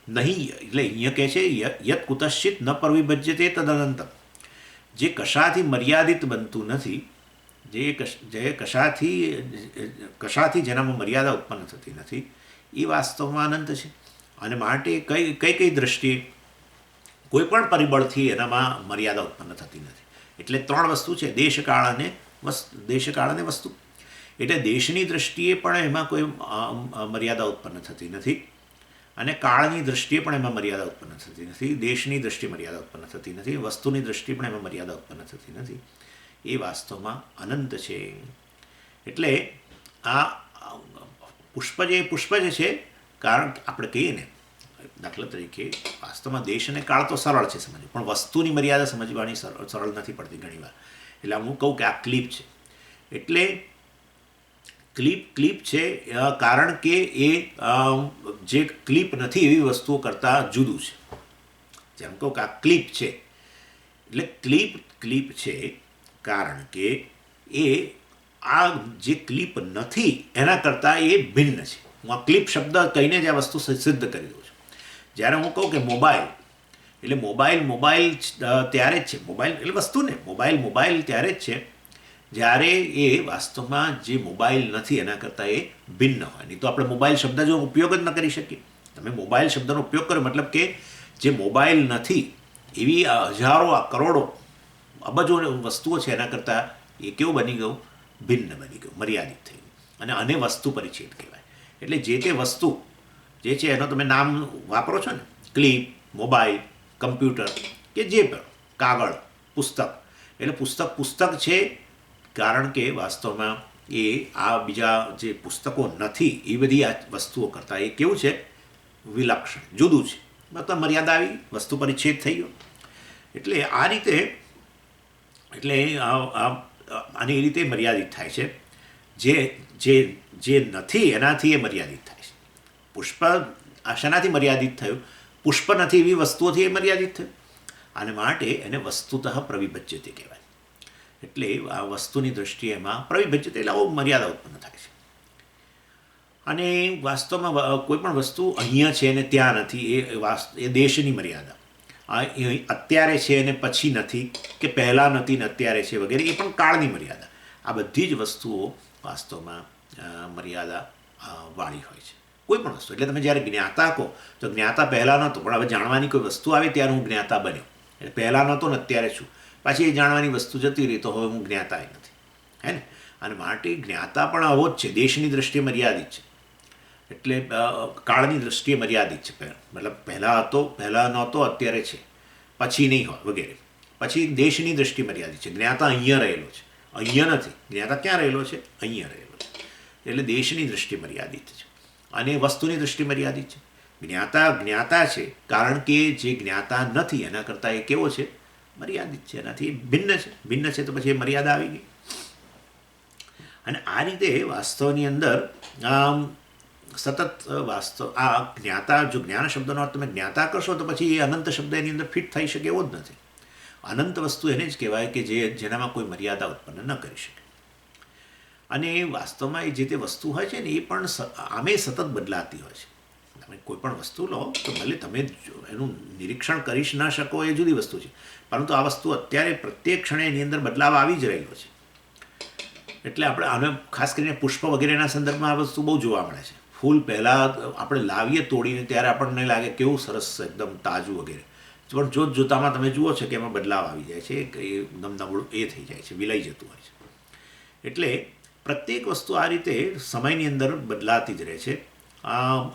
નહીં. એટલે અહીંયા કહે છે યત કુતશ્ચિત ન પ્રવિભજ્યતે તદ અનંતમ, જે કશાથી મર્યાદિત બનતું નથી, જે કશાથી જેનામાં મર્યાદા ઉત્પન્ન થતી નથી, એ વાસ્તવમાં અનંત છે. અને માટે કઈ દ્રષ્ટિએ કોઈ પણ પરિબળથી એનામાં મર્યાદા ઉત્પન્ન થતી નથી. એટલે ત્રણ વસ્તુ છે, દેશકાળ અને વસ્તુ. એટલે દેશની દ્રષ્ટિએ પણ એમાં કોઈ મર્યાદા ઉત્પન્ન થતી નથી, અને કાળની દ્રષ્ટિએ પણ એમાં મર્યાદા ઉત્પન્ન થતી નથી, દેશની દ્રષ્ટિએ મર્યાદા ઉત્પન્ન થતી નથી, વસ્તુની દ્રષ્ટિએ પણ એમાં મર્યાદા ઉત્પન્ન થતી નથી. એ વાસ્તવમાં અનંત છે. એટલે આ પુષ્પ જે છે, કારણ આપણે કહીએ ને, દાખલા તરીકે વાસ્તવમાં દેશ અને કાળ તો સરળ છે સમજવું, પણ વસ્તુની મર્યાદા સમજવાની સરળ નથી પડતી ઘણીવાર. એટલે હું કહું કે આ ક્લિપ છે, એટલે ક્લિપ છે કારણ કે એ જે ક્લિપ નથી એવી વસ્તુઓ કરતાં જુદું છે. જેમ કહું કે આ ક્લિપ છે, એટલે ક્લિપ છે કારણ કે એ આ જે ક્લિપ નથી એના કરતાં એ ભિન્ન છે. હું આ ક્લિપ શબ્દ કહીને જ આ વસ્તુ સિદ્ધ કરી દઉં છું. જ્યારે હું કહું કે મોબાઈલ, એટલે મોબાઈલ ત્યારે જ છે, મોબાઈલ એટલે વસ્તુ ને, મોબાઈલ ત્યારે જ છે જ્યારે એ વાસ્તવમાં જે મોબાઈલ નથી એના કરતાં એ ભિન્ન હોય. નહીં તો આપણે મોબાઈલ શબ્દ જો ઉપયોગ જ ન કરી શકીએ. તમે મોબાઈલ શબ્દનો ઉપયોગ કરો મતલબ કે જે મોબાઈલ નથી એવી હજારો કરોડો અબજો વસ્તુઓ છે એના કરતાં એ કેવું બની ગયું? ભિન્ન બની ગયું, મર્યાદિત થઈ ગયું. અને આને વસ્તુ પરિચ્છેદ કહેવાય. એટલે જે તે વસ્તુ જે છે એનો તમે નામ વાપરો છો ને, ક્લિપ, મોબાઈલ, કમ્પ્યુટર કે જે પણ કાગળ, પુસ્તક. એટલે પુસ્તક છે કારણ કે વાસ્તવમાં એ આ બીજા જે પુસ્તકો નથી એ બધી આ વસ્તુઓ કરતાં એ કેવું છે? વિલક્ષણ, જુદું છે. મતલબ મર્યાદા આવી, વસ્તુ પરિચ્છેદ થઈ ગયો. એટલે આ રીતે એટલે આની રીતે મર્યાદિત થાય છે. જે નથી એનાથી એ મર્યાદિત થાય છે. પુષ્પ શેનાથી મર્યાદિત થયું? પુષ્પ નથી એવી વસ્તુઓથી એ મર્યાદિત થયું. અને માટે એને વસ્તુતઃ પ્રવિભજ્યતે કહેવાય. એટલે આ વસ્તુની દ્રષ્ટિએ એમાં પ્રવિભજ્યતે એટલે આવું મર્યાદા ઉત્પન્ન થાય છે. અને વાસ્તવમાં કોઈ પણ વસ્તુ અહીંયા છે અને ત્યાં નથી, એ દેશની મર્યાદા. અત્યારે છે અને પછી નથી, કે પહેલાં નથી ને અત્યારે છે વગેરે, એ પણ કાળની મર્યાદા. આ બધી જ વસ્તુઓ વાસ્તવમાં મર્યાદા વાળી હોય છે. કોઈ પણ વસ્તુ. એટલે તમે જ્યારે જ્ઞાતા કહો તો જ્ઞાતા પહેલાં નહોતો, પણ હવે જાણવાની કોઈ વસ્તુ આવે ત્યારે હું જ્ઞાતા બન્યો. એટલે પહેલાં નહોતો ને અત્યારે છું, પાછી એ જાણવાની વસ્તુ જતી રહી તો હવે હું જ્ઞાતા નથી, હે ને. અને માટે જ્ઞાતા પણ આવો જ છે, દેશની દ્રષ્ટિએ મર્યાદિત છે. એટલે કાળની દ્રષ્ટિએ મર્યાદિત છે. મતલબ પહેલાં નહોતો, અત્યારે છે, પછી નહીં હોય વગેરે. પછી દેશની દ્રષ્ટિ મર્યાદિત છે. જ્ઞાતા અહીંયા રહેલો છે, અહીંયા નથી. જ્ઞાતા ક્યાં રહેલો છે? અહીંયા રહેલો છે. એટલે દેશની દ્રષ્ટિ મર્યાદિત છે અને વસ્તુની દ્રષ્ટિ મર્યાદિત છે. જ્ઞાતા છે કારણ કે જે જ્ઞાતા નથી એના કરતાં એ કેવો છે? મર્યાદિત છે, એનાથી ભિન્ન છે તો પછી એ મર્યાદા આવી ગઈ. અને આ રીતે વાસ્તવની અંદર સતત આ જ્ઞાતા, જો જ્ઞાન શબ્દનો અર્થ તમે જ્ઞાતા કરશો તો પછી એ અનંત શબ્દ એની અંદર ફિટ થઈ શકે એવો જ નથી. અનંત વસ્તુ એને જ કહેવાય કે જેનામાં કોઈ મર્યાદા ઉત્પન્ન ન કરી શકે. અને વાસ્તવમાં એ જે તે વસ્તુ હોય છે ને એ પણ આમે સતત બદલાતી હોય છે. તમે કોઈ પણ વસ્તુ લો તો ભલે તમે એનું નિરીક્ષણ કરી ન શકો એ જુદી વસ્તુ છે, પરંતુ આ વસ્તુ અત્યારે પ્રત્યેક ક્ષણે એની અંદર બદલાવ આવી જ રહેલો છે. એટલે આપણે આને ખાસ કરીને પુષ્પ વગેરેના સંદર્ભમાં આ વસ્તુ બહુ જોવા મળે છે. ફૂલ પહેલાં આપણે લાવીએ તોડીને ત્યારે આપણને લાગે કેવું સરસ એકદમ તાજું વગેરે, પણ જોતામાં તમે જુઓ છો કે એમાં બદલાવ આવી જાય છે, એકદમ નબળું એ થઈ જાય છે, વિલાઈ જતું હોય છે. એટલે પ્રત્યેક વસ્તુ આ રીતે સમયની અંદર બદલાતી જ રહે છે.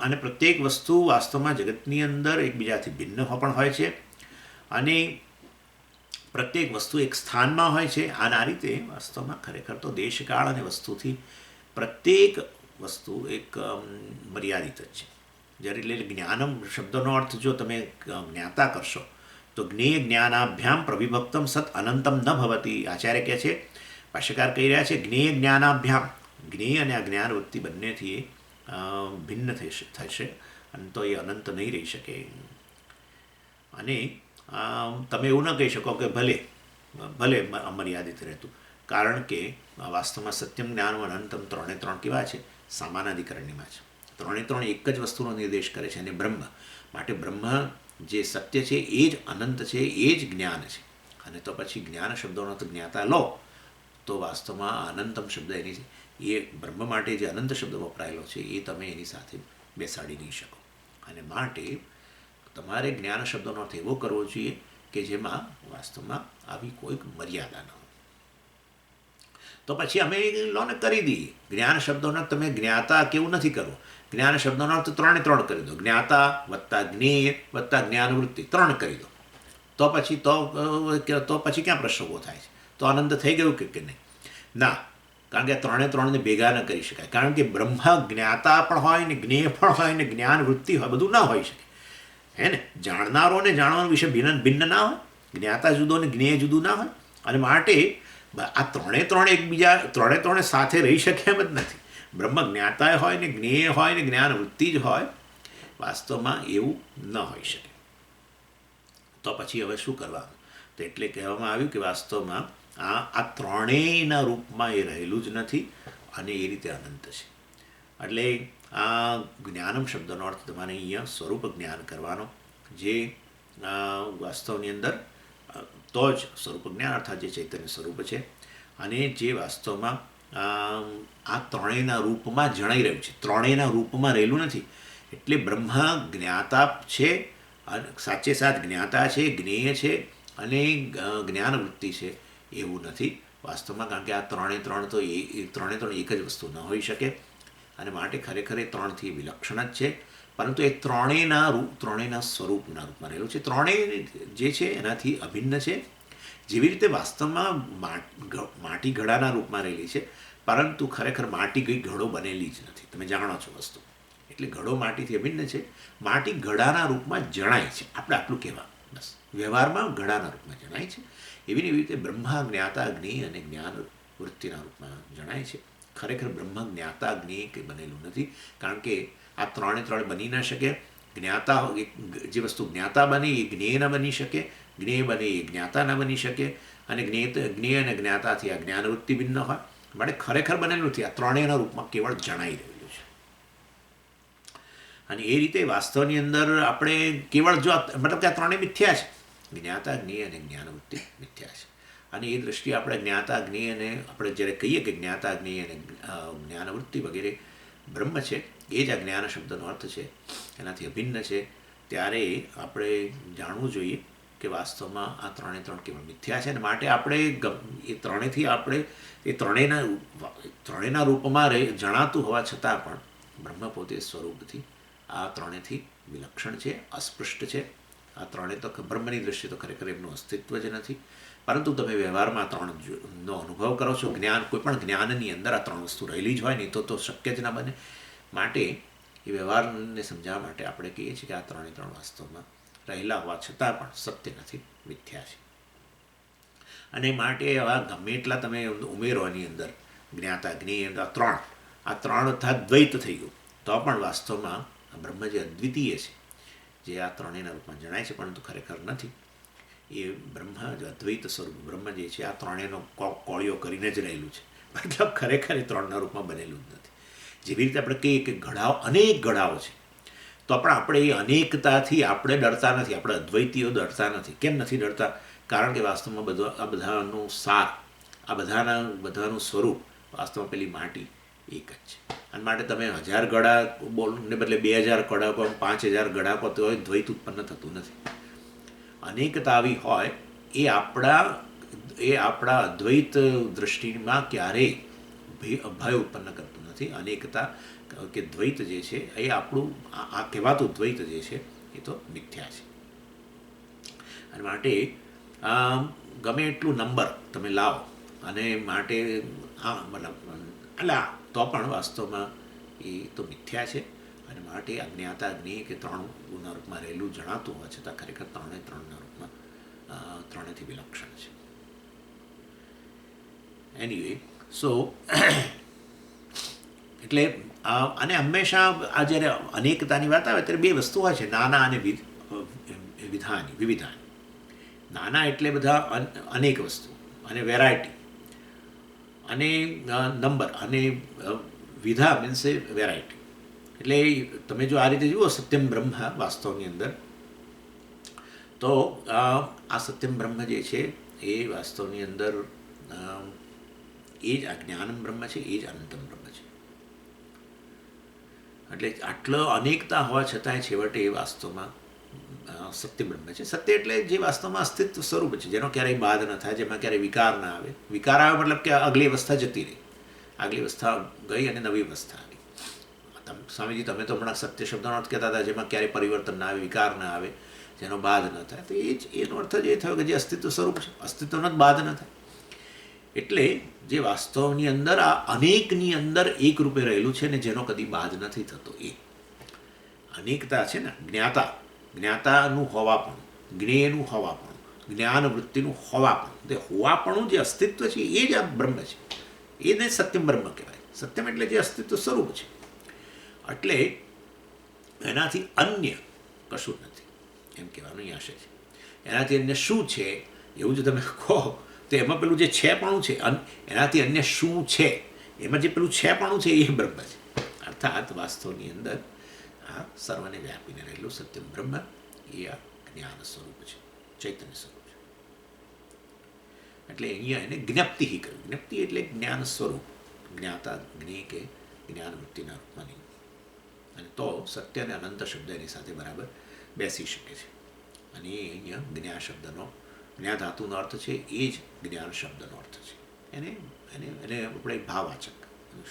અને પ્રત્યેક વસ્તુ વાસ્તવમાં જગતની અંદર એકબીજાથી ભિન્ન પણ હોય છે અને પ્રત્યેક વસ્તુ એક સ્થાનમાં હોય છે. અને આ રીતે વાસ્તવમાં ખરેખર તો દેશકાળ અને વસ્તુથી પ્રત્યેક વસ્તુ એક મર્યાદિત જ છે. જ્યારે એટલે જ્ઞાનમ શબ્દનો અર્થ જો તમે જ્ઞાતા કરશો તો જ્ઞેય જ્ઞાનાભ્યામ પ્રવિભક્તમ સત અનંતમ ન ભવતી. આચાર્ય કહે છે, ભાષ્યકાર કહી રહ્યા છે, જ્ઞેય જ્ઞાનાભ્યામ, જ્ઞેય અને આ જ્ઞાન વૃત્તિ બંનેથી ભિન્ન થશે અને તો એ અનંત નહીં રહી શકે. અને તમે એવું ન કહી શકો કે ભલે અમર્યાદિત રહેતું, કારણ કે વાસ્તવમાં સત્યમ જ્ઞાન અનંતમ ત્રણે ત્રણ કેવા છે? સામાનાધિકરણમાં છે. ત્રણે ત્રણ એક જ વસ્તુનો નિર્દેશ કરે છે અને બ્રહ્મ માટે બ્રહ્મ જે સત્ય છે એ જ અનંત છે, એ જ જ્ઞાન છે. અને તો પછી જ્ઞાન શબ્દોનો તો જ્ઞાતા લો તો વાસ્તવમાં અનંતમ શબ્દ એની એ બ્રહ્મ માટે જે અનંત શબ્દ વપરાયેલો છે એ તમે એની સાથે બેસાડી નહીં શકો. અને માટે તમારે જ્ઞાન શબ્દનો અર્થ એવો કરવો જોઈએ કે જેમાં વાસ્તવમાં આવી કોઈક મર્યાદા ન હોય. તો પછી અમે લોને કરી દઈએ. જ્ઞાન શબ્દોનો તમે જ્ઞાતા કેવું નથી કરવું. જ્ઞાન શબ્દનો અર્થ ત્રણે ત્રણ કરી દો. જ્ઞાતા વત્તા જ્ઞેય વત્તા જ્ઞાનવૃત્તિ 3 કરી દો. તો પછી ક્યાં પ્રશ્ન ઊભો થાય છે? તો આનંદ થઈ ગયું કે નહીં? ના, કારણ કે ત્રણે ત્રણને ભેગા ન કરી શકાય. કારણ કે બ્રહ્મ જ્ઞાતા પણ હોય ને જ્ઞેય પણ હોય ને જ્ઞાન વૃત્તિ હોય, બધું ના હોઈ શકે. હે ને? જાણનારોને જાણવાનો વિષય ભિન્ન ના હોય, જ્ઞાતા જુદો ને જ્ઞેય જુદું ના હોય. અને માટે આ ત્રણે સાથે રહી શકે એમ જ નથી. બ્રહ્મ જ્ઞાતા હોય ને જ્ઞેય હોય ને જ્ઞાન વૃત્તિ જ હોય, વાસ્તવમાં એવું ન હોઈ શકે. તો પછી હવે શું કરવાનું? તો એટલે કહેવામાં આવ્યું કે વાસ્તવમાં આ ત્રણેયના રૂપમાં એ રહેલું જ નથી અને એ રીતે અનંત છે. એટલે આ જ્ઞાનમ શબ્દનો અર્થ તમારે અહીંયા સ્વરૂપ જ્ઞાન કરવાનો, જે વાસ્તવની અંદર તો જ સ્વરૂપ જ્ઞાન અર્થાત જે ચૈતન્ય સ્વરૂપ છે અને જે વાસ્તવમાં આ ત્રણેયના રૂપમાં જણાઈ રહ્યું છે, ત્રણેયના રૂપમાં રહેલું નથી. એટલે બ્રહ્મ જ્ઞાતા છે અને સાચે સાચ જ્ઞાતા છે, જ્ઞેય છે અને જ્ઞાન વૃત્તિ છે એવું નથી વાસ્તવમાં. કારણ કે આ ત્રણ તો ત્રણે ત્રણ એક જ વસ્તુ ન હોઈ શકે અને માટે ખરેખર એ ત્રણથી વિલક્ષણ જ છે. પરંતુ એ ત્રણેયના સ્વરૂપના રૂપમાં રહેલું છે. ત્રણેય જે છે એનાથી અભિન્ન છે. જેવી રીતે વાસ્તવમાં માટી ઘડાના રૂપમાં રહેલી છે, પરંતુ ખરેખર માટી કંઈ ઘડો બનેલી જ નથી. તમે જાણો છો વસ્તુ. એટલે ઘડો માટીથી અભિન્ન છે, માટી ઘડાના રૂપમાં જણાય છે. આપણે આટલું કહેવા બસ. વ્યવહારમાં ઘડાના રૂપમાં જણાય છે. એવી રીતે બ્રહ્મા જ્ઞાતા જ્ઞેય અને જ્ઞાન વૃત્તિના રૂપમાં જણાય છે. ખરેખર બ્રહ્મ જ્ઞાતા જ્ઞેય કંઈ બનેલું નથી, કારણ કે આ ત્રણે બની ન શકે. જ્ઞાતા જે વસ્તુ જ્ઞાતા બને એ જ્ઞેય ન બની શકે, જ્ઞેય બને એ જ્ઞાતા ન બની શકે, અને જ્ઞેય અને જ્ઞાતાથી આ જ્ઞાનવૃત્તિ ભિન્ન હોય. માટે ખરેખર બનેલું નથી, આ ત્રણેયના રૂપમાં કેવળ જણાઈ રહેલું છે. અને એ રીતે વાસ્તવની અંદર આપણે કેવળ જો મતલબ કે આ ત્રણેય મિથ્યા છે. જ્ઞાતા જ્ઞેય અને જ્ઞાનવૃત્તિ મિથ્યા છે. અને એ દૃષ્ટિએ આપણે જ્ઞાતા જ્ઞેય અને આપણે જ્યારે કહીએ કે જ્ઞાતા જ્ઞેય અને જ્ઞાનવૃત્તિ વગેરે બ્રહ્મ છે, એ જ આ જ્ઞાન શબ્દનો અર્થ છે, એનાથી અભિન્ન છે. ત્યારે આપણે જાણવું જોઈએ કે વાસ્તવમાં આ ત્રણ કેવળ મિથ્યા છે. અને માટે આપણે એ ત્રણેયથી આપણે એ ત્રણેયના રૂપમાં જણાતું હોવા છતાં પણ બ્રહ્મ પોતે સ્વરૂપથી આ ત્રણેયથી વિલક્ષણ છે, અસ્પૃષ્ટ છે. આ ત્રણેય તો બ્રહ્મની દૃષ્ટિએ તો ખરેખર એમનું અસ્તિત્વ જ નથી, પરંતુ તમે વ્યવહારમાં આ ત્રણનો અનુભવ કરો છો. કોઈ પણ જ્ઞાનની અંદર આ ત્રણ વસ્તુ રહેલી જ હોય નહીં તો શક્ય જ ના બને. માટે એ વ્યવહારને સમજાવવા માટે આપણે કહીએ છીએ કે આ ત્રણ વાસ્તવમાં રહેલા હોવા છતાં પણ સત્ય નથી, મિથ્યા છે. અને માટે આવા ગમે એટલા તમે ઉમેરો એની અંદર જ્ઞાતા જ્ઞેય આ ત્રણ અર્થાત દ્વૈત થઈ ગયું, તો પણ વાસ્તવમાં બ્રહ્મ જે અદ્વિતીય છે, જે આ ત્રણેયના રૂપમાં જણાય છે પરંતુ ખરેખર નથી, એ બ્રહ્મ જે અદ્વૈત સ્વરૂપ બ્રહ્મ જે છે આ ત્રણેયનો કોળિયો કરીને જ રહેલું છે, મતલબ ખરેખર એ ત્રણના રૂપમાં બનેલું જ નથી. જેવી રીતે આપણે કહીએ કે અનેક ઘડાઓ છે, તો પણ આપણે એ અનેકતાથી આપણે ડરતા નથી, આપણે અદ્વૈતીઓ ડરતા નથી. કેમ નથી ડરતા? કારણ કે વાસ્તવમાં આ બધાનું સાર, આ બધાનું સ્વરૂપ વાસ્તવમાં પેલી માટી એક જ છે. અને માટે તમે 1000 ગળા બોલને બદલે 2000 ગળા કહો, 5000 ગળા કહો, તો દ્વૈત ઉત્પન્ન થતું નથી. અનેકતા આવી હોય એ આપણા અદ્વૈત દૃષ્ટિમાં ક્યારેય ભય ઉત્પન્ન કરતું નથી. અનેકતા કે દ્વૈત જે છે એ આપણું આ કહેવાતું દ્વૈત જે છે એ તો મિથ્યા છે. અને માટે ગમે એટલું નંબર તમે લાવો અને માટે તો પણ વાસ્તવમાં એ તો મિથ્યા છે. અને માટે અજ્ઞાતા જ્ઞેય કે ત્રણ ગુણના રૂપમાં રહેલું જણાતું હોવા છતાં ખરેખર ત્રણના રૂપમાં ત્રણેયથી વિલક્ષણ છે. એનીવે સો એટલે અને હંમેશા આ જ્યારે અનેકતાની વાત આવે ત્યારે બે વસ્તુ હોય છે, નાના અને વિવિધાની. નાના એટલે બધા અનેક વસ્તુ, અને વેરાયટી, અને નંબર, અને વિધા મીન્સ એ વેરાયટી. એટલે તમે જો આ રીતે જુઓ સત્યમ બ્રહ્મ વાસ્તવની અંદર, તો આ સત્યમ બ્રહ્મ જે છે એ વાસ્તવની અંદર એ જ આ જ્ઞાનમ બ્રહ્મ છે, એ જ અનંતમ બ્રહ્મ છે. એટલે આટલો અનેકતા હોવા છતાંય છેવટે એ વાસ્તવમાં સત્ય બ્રહ્મ છે. સત્ય એટલે જે વાસ્તવમાં અસ્તિત્વ સ્વરૂપ છે, જેનો ક્યારેય બાદ ન થાય, જેમાં ક્યારેય વિકાર ના આવે. વિકાર આવે મતલબ કે આગલી અવસ્થા જતી રહી, આગલી અવસ્થા ગઈ અને નવી અવસ્થા આવી. સ્વામીજી તમે તો હમણાં સત્ય શબ્દનો અર્થ કહેતા હતા, જેમાં ક્યારેય પરિવર્તન ના આવે, વિકાર ના આવે, જેનો બાદ ન થાય. તો એનો અર્થ જ એ થયો કે જે અસ્તિત્વ સ્વરૂપ છે, અસ્તિત્વનો જ બાદ ન થાય. એટલે જે વાસ્તવની અંદર આ અનેકની અંદર એક રૂપે રહેલું છે ને જેનો કદી બાદ નથી થતો, એ અનેકતા છે ને. જ્ઞાતાનું હોવાપણું, જ્ઞેયનું હોવાપણું, જ્ઞાન વૃત્તિનું હોવાપણું, તે હોવાપણું જે અસ્તિત્વ છે એ જ આ બ્રહ્મ છે. એને સત્યમ બ્રહ્મ કહેવાય. સત્યમ એટલે જે અસ્તિત્વ સ્વરૂપ છે. એટલે એનાથી અન્ય કશું નથી એમ કહેવાનું અહીં આશય છે. એનાથી અન્ય શું છે એવું જો તમે કહો તો એમાં પેલું જે છેપણું છે, એનાથી અન્ય શું છે, એમાં જે પેલું છેપણું છે એ બ્રહ્મ છે. અર્થાત વાસ્તવની અંદર આ સર્વને વ્યાપીને રહેલું સત્યમ બ્રહ્મ એ આ જ્ઞાન સ્વરૂપ છે, ચૈતન્ય સ્વરૂપ છે. એટલે અહીંયા એને જ્ઞપ્તિ કહ્યું. જ્ઞપ્તિ એટલે જ્ઞાન સ્વરૂપ, જ્ઞાતા જ્ઞેય કે જ્ઞાન વૃત્તિના રૂપમાં નહીં. અને તો સત્ય અને અનંત શબ્દ એની સાથે બરાબર બેસી શકે છે. અને એ અહીંયા જ્ઞા શબ્દનો, જ્ઞા ધાતુનો અર્થ છે એ જ જ્ઞાન શબ્દનો અર્થ છે. એને આપણે ભાવવાચક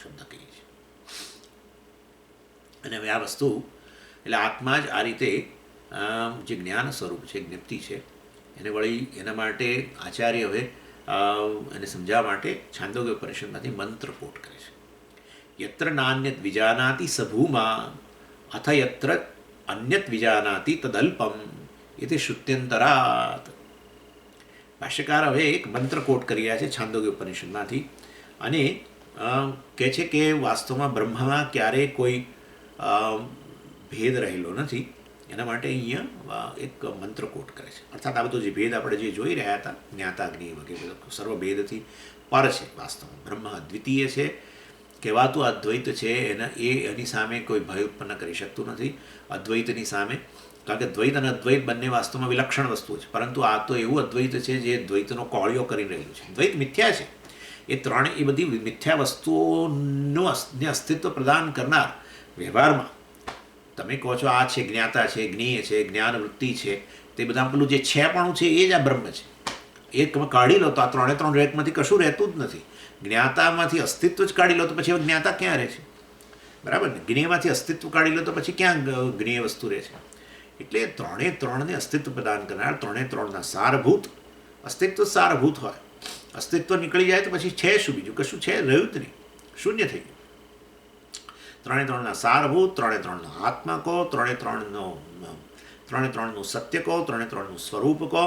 શબ્દ કહીએ છીએ. અને હવે આ વસ્તુ એટલે આત્મા જ આ રીતે જે જ્ઞાન સ્વરૂપ છે, જ્ઞપ્તિ છે, એને વળી એના માટે આચાર્ય હવે એને સમજાવવા માટે છાંદોગ્ય ઉપનિષદમાંથી મંત્ર કોટ કરે છે. યત્ર નાન્યત વિજાનાતિ સભૂમા અથ યત્ર અન્યત વિજાનાતિ તદલ્પમ એતે શ્રુત્યંતરાત. ભાષ્યકાર હવે એક મંત્ર કોટ કરી રહ્યા છે છાંદોગ્ય ઉપનિષદમાંથી, અને કહે છે કે વાસ્તવમાં બ્રહ્મમાં ક્યારેય કોઈ ભેદ રહેલો નથી. એના માટે અહીંયા એક મંત્ર કોટ કરે છે. અર્થાત આ બધો જે ભેદ આપણે જે જોઈ રહ્યા હતા, જ્ઞાતા જ્ઞેય વગેરે સર્વ ભેદથી પર છે. વાસ્તવમાં બ્રહ્મ અદ્વિતીય છે, કહેવાતું અદ્વૈત છે, એની સામે કોઈ ભય ઉત્પન્ન કરી શકતું નથી અદ્વૈતની સામે. કારણ કે દ્વૈત અને અદ્વૈત બંને વાસ્તવમાં વિલક્ષણ વસ્તુઓ છે, પરંતુ આ તો એવું અદ્વૈત છે જે દ્વૈતનો કોળિયો કરી રહ્યું છે. દ્વૈત મિથ્યા છે. એ બધી મિથ્યા વસ્તુઓનું અસ્તિત્વ પ્રદાન કરનાર વ્યવહારમાં તમે કહો છો આ છે, જ્ઞાતા છે, જ્ઞેય છે, જ્ઞાન વૃત્તિ છે, તે બધા પેલું જે છેપણું છે એ જ આ બ્રહ્મ છે. એ તમે કાઢી લો તો આ ત્રણ રેકમાંથી કશું રહેતું જ નથી. જ્ઞાતામાંથી અસ્તિત્વ જ કાઢી લો તો પછી હવે જ્ઞાતા ક્યાં રહે છે? બરાબર ને? જ્ઞેયમાંથી અસ્તિત્વ કાઢી લો તો પછી ક્યાં જ્ઞેય વસ્તુ રહે છે? એટલે ત્રણે ત્રણને અસ્તિત્વ પ્રદાન કરનાર, ત્રણે ત્રણના સારભૂત. અસ્તિત્વ સારભૂત હોય, અસ્તિત્વ નીકળી જાય તો પછી છે શું? બીજું કશું છે રહ્યું જ નહીં, શૂન્ય થઈ ગયું. ત્રણે ત્રણના સારભૂત, ત્રણે ત્રણનો આત્મા કહો, ત્રણે ત્રણનું સત્ય કહો, ત્રણે ત્રણનું સ્વરૂપ કહો.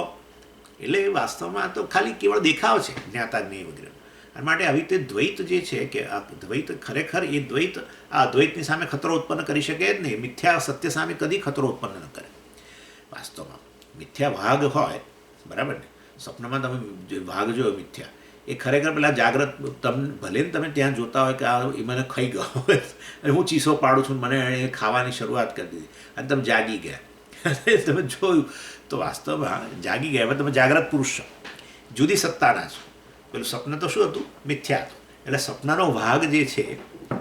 એટલે વાસ્તવમાં તો ખાલી કેવળ દેખાવ છે જ્ઞાતા જ્ઞેય વગેરે. અને માટે આવી રીતે દ્વૈત જે છે કે આ દ્વૈત ખરેખર એ દ્વૈત આ અદ્વૈતની સામે ખતરો ઉત્પન્ન કરી શકે જ નહીં. મિથ્યા સત્ય સામે કદી ખતરો ઉત્પન્ન ન કરે. વાસ્તવમાં મિથ્યા વાઘ હોય, બરાબર ને? સ્વપ્નમાં તમે વાઘ જોયો મિથ્યા, એ ખરેખર પેલા જાગ્રત તમને ભલે ને તમે ત્યાં જોતા હોય કે આ એ મને ખાઈ ગયો અને હું ચીસો પાડું છું, મને એણે ખાવાની શરૂઆત કરી દીધી અને તમે જાગી ગયા તમે જોયું તો વાસ્તવમાં જાગી ગયા, હવે તમે જાગ્રત પુરુષ છો, જુદી સત્તાના છો. પેલું સ્વપ્ન તો શું હતું? મિથ્યા હતું. એટલે સપનાનો ભાગ જે છે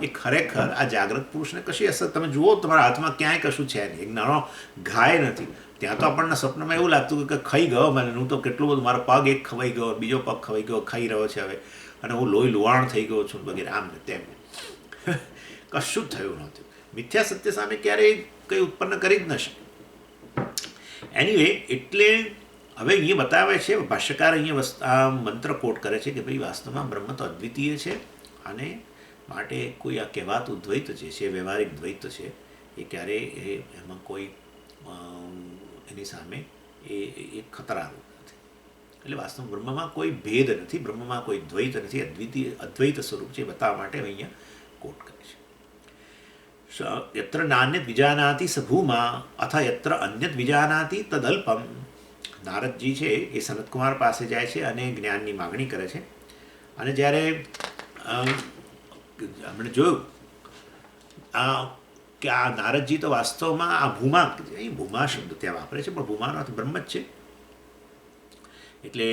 એ ખરેખર આ જાગ્રત પુરુષને કશી અસર, તમે જુઓ તમારા હાથમાં ક્યાંય કશું છે નહીં, એક નાનો ઘાય નથી. ત્યાં તો આપણને સપનામાં એવું લાગતું કે ખાઈ ગયો મને, હું તો કેટલું બધું, મારો પગ એક ખવાઈ ગયો, બીજો પગ ખવાઈ ગયો, ખાઈ રહ્યો છે હવે, અને હું લોહી લુહાણ થઈ ગયો છું વગેરે, આમ ને તેમ. કશું જ થયું નહોતું. મિથ્યા સત્ય સામે ક્યારેય કંઈ ઉત્પન્ન કરી જ ન શકે. એનીવે, એટલે હવે અહીંયા બતાવે છે ભાષ્યકાર, અહીંયા આ મંત્ર કોટ કરે છે કે ભાઈ વાસ્તવમાં બ્રહ્મ તો અદ્વિતીય છે, અને માટે કોઈ આ કહેવાતું દ્વૈત જે છે, વ્યવહારિક દ્વૈત છે, એ ક્યારેય એમાં કોઈ એની સામે એ ખતરારૂપ નથી. એટલે વાસ્તવ બ્રહ્મમાં કોઈ ભેદ નથી, બ્રહ્મમાં કોઈ દ્વૈત નથી, અદ્વૈત સ્વરૂપ છે બતાવવા માટે અહીંયા કોટ કરે છે. યત્ર નાન્યત વિજાનાતિ સ ભૂમા અથ યત્ર અન્યત વિજાનાતિ તદલ્પમ. નારદજી છે એ સનતકુમાર પાસે જાય છે અને જ્ઞાનની માગણી કરે છે. અને જ્યારે આપણે જોયું કે આ નારદજી તો વાસ્તવમાં આ ભૂમા, અહીં ભૂમા શબ્દ ત્યાં વાપરે છે, પણ ભૂમાનો અર્થ બ્રહ્મ જ છે. એટલે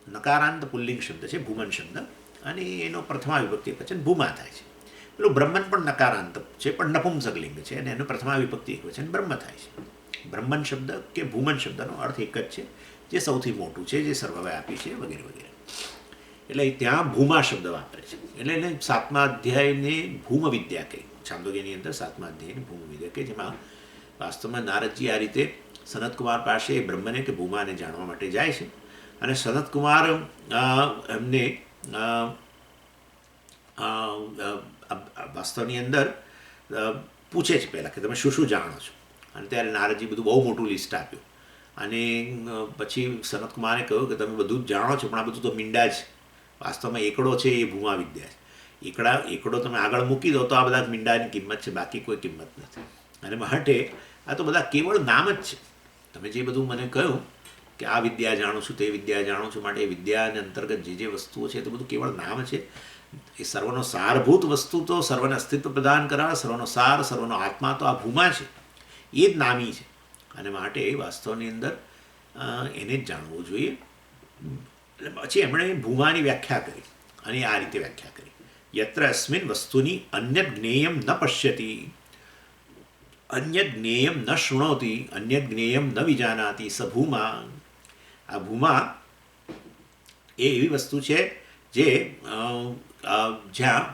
નકારાંત પુલ્લિંગ શબ્દ છે ભૂમન શબ્દ, અને એનો પ્રથમા વિભક્તિ વચન ભૂમા થાય છે. પેલું બ્રહ્મન પણ નકારાંત છે, પણ નપુંસકલિંગ છે, અને એનું પ્રથમા વિભક્તિ એક વચન બ્રહ્મ થાય છે. બ્રહ્મન શબ્દ કે ભૂમન શબ્દનો અર્થ એક જ છે, જે સૌથી મોટું છે, જે સર્વવ્યાપી છે, વગેરે વગેરે. એટલે ત્યાં ભૂમા શબ્દ વાપરે છે. એટલે એને 7મા અધ્યાયને ભૂમ વિદ્યા કહી, છાંદોગ્યની અંદર 7મા અધ્યાયને ભૂમ વિદ્યા કહી, જેમાં વાસ્તવમાં નારદજી આ રીતે સનતકુમાર પાસે બ્રહ્મને કે ભૂમાને જાણવા માટે જાય છે. અને સનતકુમાર એમને વાસ્તવની અંદર પૂછે છે પહેલાં કે તમે શું શું જાણો છો. અને ત્યારે નારદજી બધું બહુ મોટું લિસ્ટ આપ્યું. અને પછી સનતકુમારે કહ્યું કે તમે બધું જ જાણો છો, પણ આ બધું તો મીંડા જ, વાસ્તવમાં એકડો છે એ ભૂમા વિદ્યા છે. એકડો તમે આગળ મૂકી દો તો આ બધા મીંડાની કિંમત છે, બાકી કોઈ કિંમત નથી. અને માટે આ તો બધા કેવળ નામ જ છે. તમે જે બધું મને કહ્યું કે આ વિદ્યા જાણું છું, તે વિદ્યા જાણું છું, માટે એ વિદ્યાને અંતર્ગત જે વસ્તુઓ છે તે બધું કેવળ નામ છે. એ સર્વનો સારભૂત વસ્તુ તો સર્વને અસ્તિત્વ પ્રદાન કરાવે, સર્વનો સાર, સર્વનો આત્મા તો આ ભૂમા છે, એ જ નામી છે. અને માટે એ વાસ્તવની અંદર એને જ જાણવું જોઈએ. પછી એમણે ભૂમાની વ્યાખ્યા કરી, અને આ રીતે વ્યાખ્યા કરી: યત્ર અસ્મિન વસ્તુની અન્યત જ્ઞેયમ ન પશ્યતિ, અન્યત જ્ઞેયમ ન શૃણોતિ, અન્યત જ્ઞેયમ ન વિજાનાતિ સ ભૂમા. આ ભૂમા એ એવી વસ્તુ છે જે જ્યાં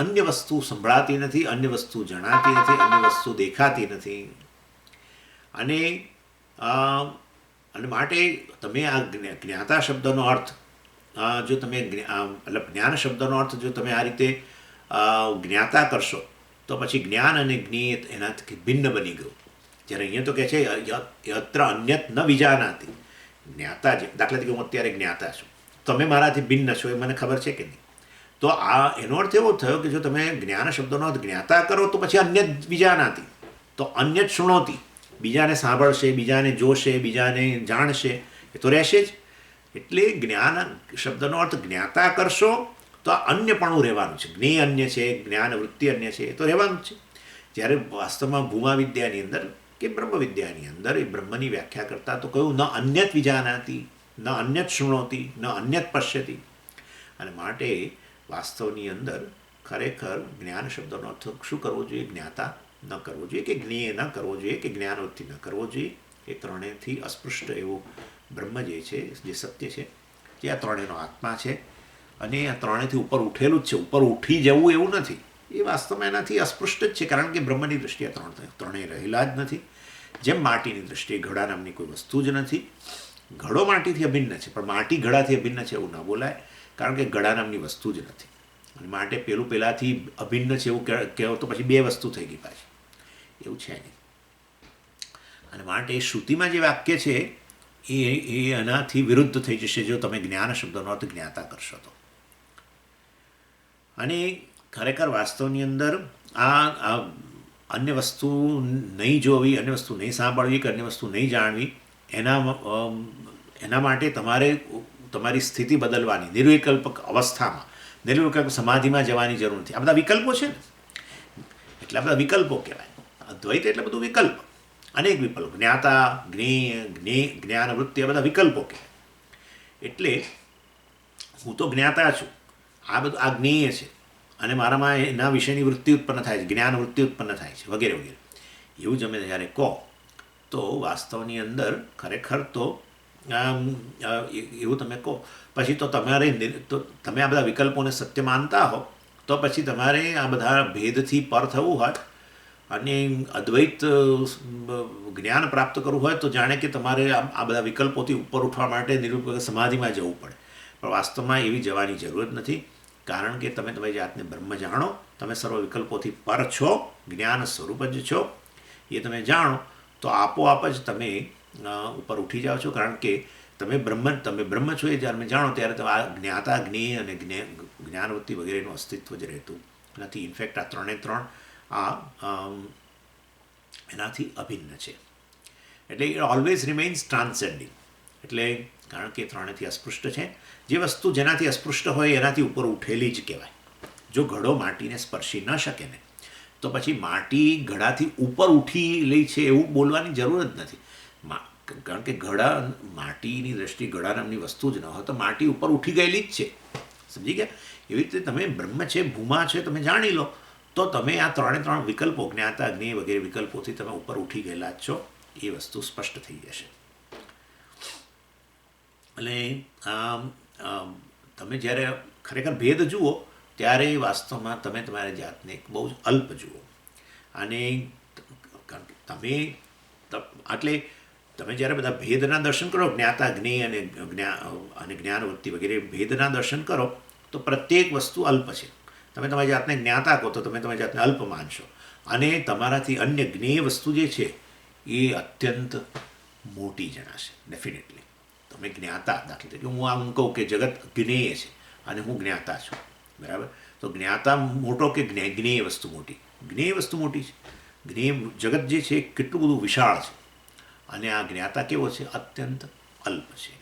અન્ય વસ્તુ સંભળાતી નથી, અન્ય વસ્તુ જણાતી નથી, અન્ય વસ્તુ દેખાતી નથી. અને માટે તમે આ જ્ઞાતા શબ્દનો અર્થ જો તમે મતલબ જ્ઞાન શબ્દનો અર્થ જો તમે આ રીતે જ્ઞાતા કરશો તો પછી જ્ઞાન અને જ્ઞેય એનાથી ભિન્ન બની ગયું. જ્યારે અહીંયા તો કહે છે યત્ર અન્યત ન વિજાનાતિ. જ્ઞાતા જે દાખલા તરીકે હું અત્યારે જ્ઞાતા છું, તમે મારાથી ભિન્ન છો એ મને ખબર છે કે નહીં. તો આ એનો અર્થ એવો થયો કે જો તમે જ્ઞાન શબ્દનો અર્થ જ્ઞાતા કરો તો પછી અન્યત વિજાનાતિ, તો અન્યત શૃણોતિ, બીજાને સાંભળશે, બીજાને જોશે, બીજાને જાણશે, એ તો રહેશે જ. એટલે જ્ઞાન શબ્દનો અર્થ જ્ઞાતા કરશો તો આ અન્યપણું રહેવાનું છે. જ્ઞેય અન્ય છે, જ્ઞાન વૃત્તિ અન્ય છે, એ તો રહેવાનું જ છે. જ્યારે વાસ્તવમાં ભૂમા વિદ્યાની અંદર કે બ્રહ્મ વિદ્યાની અંદર એ બ્રહ્મની વ્યાખ્યા કરતા તો કહ્યું ન અન્યત વિજાનાતિ, ન અન્યત શૃણોતિ, ન અન્યત પશ્યતિ. અને માટે વાસ્તવની અંદર ખરેખર જ્ઞાન શબ્દનો અર્થ શું કરવો જોઈએ? જ્ઞાતા ન કરવો જોઈએ, કે જ્ઞેય ન કરવો જોઈએ, કે જ્ઞાનવૃત્તિ ન કરવો જોઈએ. એ ત્રણેયથી અસ્પૃષ્ટ એવું બ્રહ્મ જે છે, જે સત્ય છે, જે આ ત્રણેયનો આત્મા છે, અને આ ત્રણેયથી ઉપર ઉઠેલું જ છે. ઉપર ઉઠી જવું એવું નથી, એ વાસ્તવમાં એનાથી અસ્પૃષ્ટ જ છે, કારણ કે બ્રહ્મની દૃષ્ટિએ ત્રણેય રહેલા જ નથી. જેમ માટીની દૃષ્ટિએ ઘડા નામની કોઈ વસ્તુ જ નથી. ઘડો માટીથી અભિન્ન છે, પણ માટી ઘડાથી અભિન્ન છે એવું ન બોલાય, કારણ કે ઘડા નામની વસ્તુ જ નથી. અને માટે પહેલાંથી અભિન્ન છે એવું કહેવો તો પછી બે વસ્તુ થઈ ગઈ પાછી, એવું છે નહીં. અને માટે શ્રુતિમાં જે વાક્ય છે એ એનાથી વિરુદ્ધ થઈ જશે જો તમે જ્ઞાન શબ્દનો અર્થ જ્ઞાતા કરશો તો. અને ખરેખર વાસ્તવની અંદર આ અન્ય વસ્તુ નહીં જોવી, અન્ય વસ્તુ નહીં સાંભળવી કે અન્ય વસ્તુ નહીં જાણવી, એના માટે તમારે તમારી સ્થિતિ બદલવાની, નિર્વિકલ્પ અવસ્થામાં, નિર્વિકલ્પ સમાધિમાં જવાની જરૂર નથી. આ બધા વિકલ્પો છે ને, એટલા બધા વિકલ્પો કહેવાય. અદ્વૈત એટલે બધું વિકલ્પ, અનેક વિકલ્પ, જ્ઞાતા, જ્ઞેય, જ્ઞાન, વૃત્તિ, આ બધા વિકલ્પો કહેવાય. એટલે હું તો જ્ઞાતા છું, આ બધું આ જ્ઞેય છે, અને મારામાં એના વિશેની વૃત્તિ ઉત્પન્ન થાય છે, જ્ઞાન વૃત્તિ ઉત્પન્ન થાય છે, વગેરે વગેરે. એવું જ અમે જ્યારે કહો તો વાસ્તવની અંદર ખરેખર તો એવું તમે કહો પછી તો તમે આ બધા વિકલ્પોને સત્ય માનતા હો તો પછી તમારે આ બધા ભેદથી પર થવું હોય અને અદ્વૈત જ્ઞાન પ્રાપ્ત કરવું હોય તો જાણે કે તમારે આ બધા વિકલ્પોથી ઉપર ઉઠવા માટે નિરૂપક સમાધિમાં જવું પડે. પણ વાસ્તવમાં એવી જવાની જરૂર જ નથી, કારણ કે તમે તમારી જાતને બ્રહ્મ જાણો, તમે સર્વ વિકલ્પોથી પર છો, જ્ઞાન સ્વરૂપ જ છો, એ તમે જાણો તો આપોઆપ જ તમે ઉપર ઉઠી જાઓ છો. કારણ કે તમે બ્રહ્મ છો એ જ્યારે જાણો ત્યારે તમે આ જ્ઞાતા, જ્ઞેય અને જ્ઞાનવૃત્તિ વગેરેનું અસ્તિત્વ જ રહેતું નથી. ઇનફેક્ટ આ ત્રણે એનાથી અભિન્ન છે. એટલે ઇટ ઓલવેઝ રિમેઇન્સ ટ્રાન્સેન્ડિંગ. એટલે કારણ કે ત્રણેયથી અસ્પૃષ્ટ છે. જે વસ્તુ જેનાથી અસ્પૃષ્ટ હોય એનાથી ઉપર ઉઠેલી જ કહેવાય. જો ઘડો માટીને સ્પર્શી ન શકે ને તો પછી માટી ઘડાથી ઉપર ઉઠી લે છે એવું બોલવાની જરૂર જ નથી. કારણ કે માટીની દ્રષ્ટિએ ઘડા નામની વસ્તુ જ ન હોય તો માટી ઉપર ઉઠી ગયેલી જ છે. સમજી ગયા? એવી રીતે તમે બ્રહ્મ છે, ભૂમા છે, તમે જાણી લો તો તમે આ ત્રણ વિકલ્પો, જ્ઞાતા, જ્ઞેય વગેરે વિકલ્પોથી તમે ઉપર ઉઠી ગયેલા જ છો, એ વસ્તુ સ્પષ્ટ થઈ જશે. એટલે તમે જ્યારે ખરેખર ભેદ જુઓ ત્યારે વાસ્તવમાં તમે તમારી જાતને એક બહુ જ અલ્પ જુઓ. અને તમે જ્યારે બધા ભેદના દર્શન કરો, જ્ઞાતા, જ્ઞેય અને જ્ઞાનવૃત્તિ વગેરે ભેદના દર્શન કરો તો પ્રત્યેક વસ્તુ અલ્પ છે. તમે તમારી જાતને જ્ઞાતા કહો તો તમે તમારી જાતને અલ્પ માનશો, અને તમારાથી અન્ય જ્ઞેય વસ્તુ જે છે એ અત્યંત મોટી જણાશે. ડેફિનેટલી તમે જ્ઞાતા, દાખલા તરીકે હું કહું કે જગત જ્ઞેય છે અને હું જ્ઞાતા છું, બરાબર? તો જ્ઞાતા મોટો કે જ્ઞેય વસ્તુ મોટી? જ્ઞેય વસ્તુ મોટી છે. જ્ઞેય જગત જે છે કેટલું બધું વિશાળ છે, અને આ જ્ઞાતા કેવો છે? અત્યંત અલ્પ છે.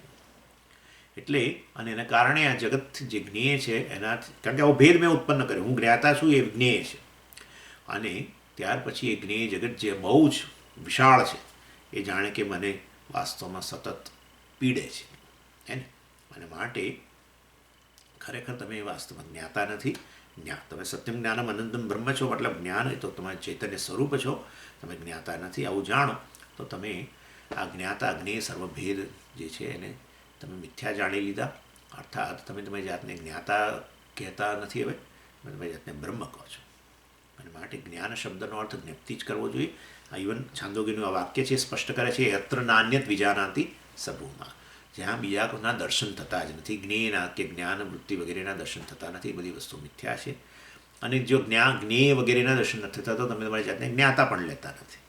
એટલે અને એના કારણે આ જગત જે જ્ઞેય છે એનાથી, કારણ કે આવો ભેદ મેં ઉત્પન્ન કર્યો, હું જ્ઞાતા છું એ જ્ઞેય છે, અને ત્યાર પછી એ જ્ઞેય જગત જે બહુ જ વિશાળ છે એ જાણે કે મને વાસ્તવમાં સતત પીડે છે, હે ને? અને માટે ખરેખર તમે વાસ્તવમાં જ્ઞાતા નથી. તમે સત્યમ જ્ઞાનમ અનંતમ બ્રહ્મ છો, મતલબ જ્ઞાન એ તો તમારે ચૈતન્ય સ્વરૂપ છો, તમે જ્ઞાતા નથી. આવું જાણો તો તમે આ જ્ઞાતા, જ્ઞેય સર્વભેદ જે છે એને તમે મિથ્યા જાણી લીધા. અર્થાત તમે તમારી જાતને જ્ઞાતા કહેતા નથી, હવે તમે તમારી જાતને બ્રહ્મ કહો છો. અને માટે જ્ઞાન શબ્દનો અર્થ જ્ઞપ્તિ જ કરવો જોઈએ. આ ઇવન છાંદોગ્યનું આ વાક્ય છે સ્પષ્ટ કરે છે, યત્ર નાન્યત વિજાનાતિ સભૂમાં, જ્યાં બીજા કોઈના દર્શન થતા જ નથી, જ્ઞેયના કે જ્ઞાન વૃત્તિ વગેરેના દર્શન થતા નથી, એ બધી વસ્તુ મિથ્યા છે. અને જો જ્ઞેય વગેરેના દર્શન નથી થતા તો તમે તમારી જાતને જ્ઞાતા પણ લેતા નથી.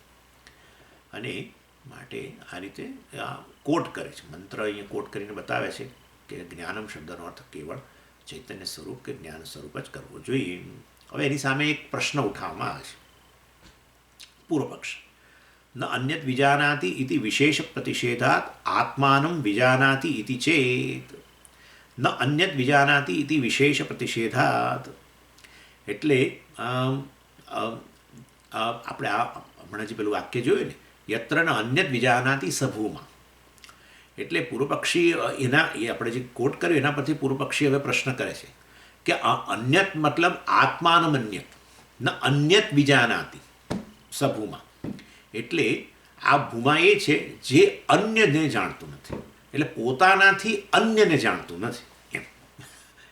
અને માટે આ રીતે કોટ કરે છે, મંત્ર અહીંયા કોટ કરીને બતાવે છે કે જ્ઞાનમ શબ્દનો અર્થ કેવળ ચૈતન્ય સ્વરૂપ કે જ્ઞાન સ્વરૂપ જ કરવો જોઈએ. હવે એની સામે એક પ્રશ્ન ઉઠાવવામાં આવે છે, પૂર્વપક્ષ. ન અન્યત વિજાનાતિ ઇતિ વિશેષ પ્રતિષેધાત આત્માનમ વિજાનાતિ ઇતિ ચેત. ન અન્યત વિજાનાતિ ઇતિ વિશેષ પ્રતિષેધાત એટલે આપણે હમણાં જે પેલું વાક્ય જોયું ને, યત્ર ન અન્યત વિજાનાતિ સભૂમાં, એટલે પૂર્વપક્ષી એના એ આપણે જે કોટ કર્યું એના પરથી પૂર્વપક્ષી હવે પ્રશ્ન કરે છે કે અન્યત મતલબ આત્માનમ અન્યત, ન અન્યત વિજાનાતિ સભૂમાં, એટલે આ ભૂમા એ છે જે અન્યને જાણતું નથી, એટલે પોતાનાથી અન્યને જાણતું નથી એમ.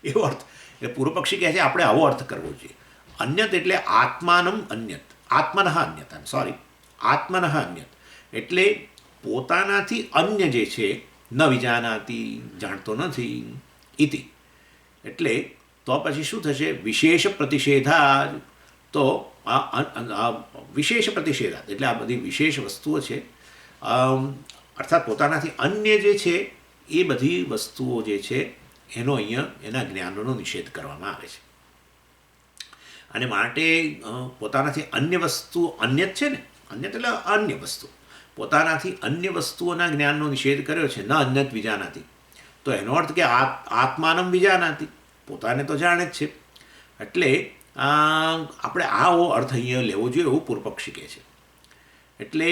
એવો અર્થ. એટલે પૂર્વ પક્ષી કહે છે આપણે આવો અર્થ કરવો જોઈએ. અન્યત એટલે આત્માનમ અન્યત, આત્મનઃ અન્યત, સોરી, આત્મનઃ અન્યત એટલે પોતાનાથી અન્ય જે છે, ન વિજાનાતી, જાણતો નથી, ઇતિ એટલે તો પછી શું થશે? વિશેષ પ્રતિષેધા. તો આ વિશેષ પ્રતિષેધા એટલે આ બધી વિશેષ વસ્તુઓ છે, અર્થાત પોતાનાથી અન્ય જે છે એ બધી વસ્તુઓ જે છે એનો અહીંયા એના જ્ઞાનનો નિષેધ કરવામાં આવે છે. અને માટે પોતાનાથી અન્ય વસ્તુ, અન્યત છે ને, અન્યત એટલે અન્ય વસ્તુ, પોતાનાથી અન્ય વસ્તુઓના જ્ઞાનનો નિષેધ કર્યો છે. ન અન્યત વિજાનાતી, તો એનો અર્થ કે આત્માનમ વિજાનાતી, પોતાને તો જાણે જ છે. એટલે આપણે આવો અર્થ અહીંયા લેવો જોઈએ એવું પૂર્વપક્ષી કહે છે. એટલે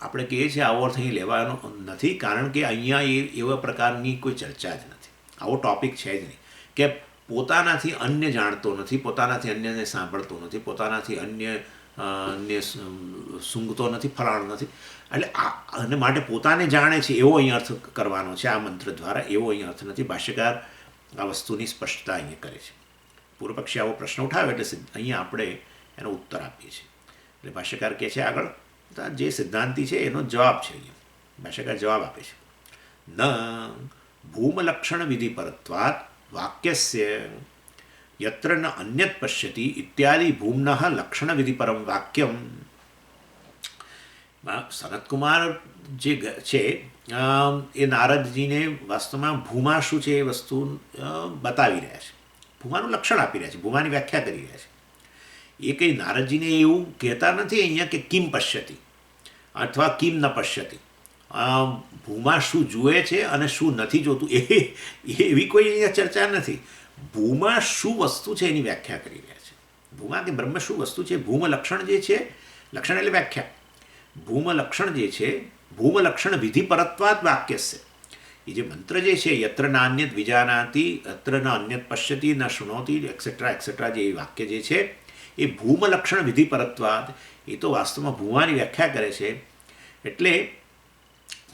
આપણે કહીએ છીએ આવો અર્થ અહીં લેવાનો નથી, કારણ કે અહીંયા એવા પ્રકારની કોઈ ચર્ચા જ નથી, આવો ટૉપિક છે જ નહીં કે પોતાનાથી અન્ય જાણતો નથી, પોતાનાથી અન્યને સાંભળતો નથી, પોતાનાથી અન્ય ને સૂંઘતો નથી, ફલાણો નથી. એટલે અને માટે પોતાને જાણે છે એવો અહીં અર્થ કરવાનો છે આ મંત્ર દ્વારા, એવો અહીં અર્થ નથી. ભાષ્યકાર આ વસ્તુની સ્પષ્ટતા અહીંયા કરે છે. પૂર્વપક્ષી આવો પ્રશ્ન ઉઠાવે એટલે અહીંયા આપણે એનો ઉત્તર આપીએ છીએ. એટલે ભાષ્યકાર કહે છે આગળ જે સિદ્ધાંતિ છે એનો જવાબ છે. અહીંયા ભાષ્યકાર જવાબ આપે છે. ન ભૂમલક્ષણ વિધિ પરત્વાત વાક્યસ્ય યત્ર ન અન્યત પશ્યતિ ઇત્યાદિ ભૂમ્ન લક્ષણ વિધિ પરમ વાક્યમ. સનતકુમાર જે છે એ નારદજીને વાસ્તવમાં ભૂમા શું છે એ વસ્તુ બતાવી રહ્યા છે, ભૂમાનું લક્ષણ આપી રહ્યા છે, ભૂમાની વ્યાખ્યા કરી રહ્યા છે. એ કંઈ નારદજીને એવું કહેતા નથી અહીંયા કે કિમ પશ્યતિ અથવા કિમ ન પશ્યતિ, ભૂમા શું જુએ છે અને શું નથી જોતું એવી કોઈ અહીંયા ચર્ચા નથી. ભૂમા શું વસ્તુ છે એની વ્યાખ્યા કરી રહ્યા છે. ભૂમા કે બ્રહ્મ શું વસ્તુ છે, ભૂમ લક્ષણ જે છે, લક્ષણ એટલે વ્યાખ્યા, ભૂમ લક્ષણ જે છે, ભૂમ લક્ષણ વિધિ પરત્વાદ વાક્ય છે. એ જે મંત્ર જે છે યત્ર નાન્યત વિજાનાતી, યત્ર ન અન્યત પશ્યતિ, ન શૃણોતી, એક્સેટ્રા એક્સેટ્રા, જે વાક્ય જે છે એ ભૂમ લક્ષણ વિધિ પરત્વાદ, એ તો વાસ્તવમાં ભૂમાની વ્યાખ્યા કરે છે. એટલે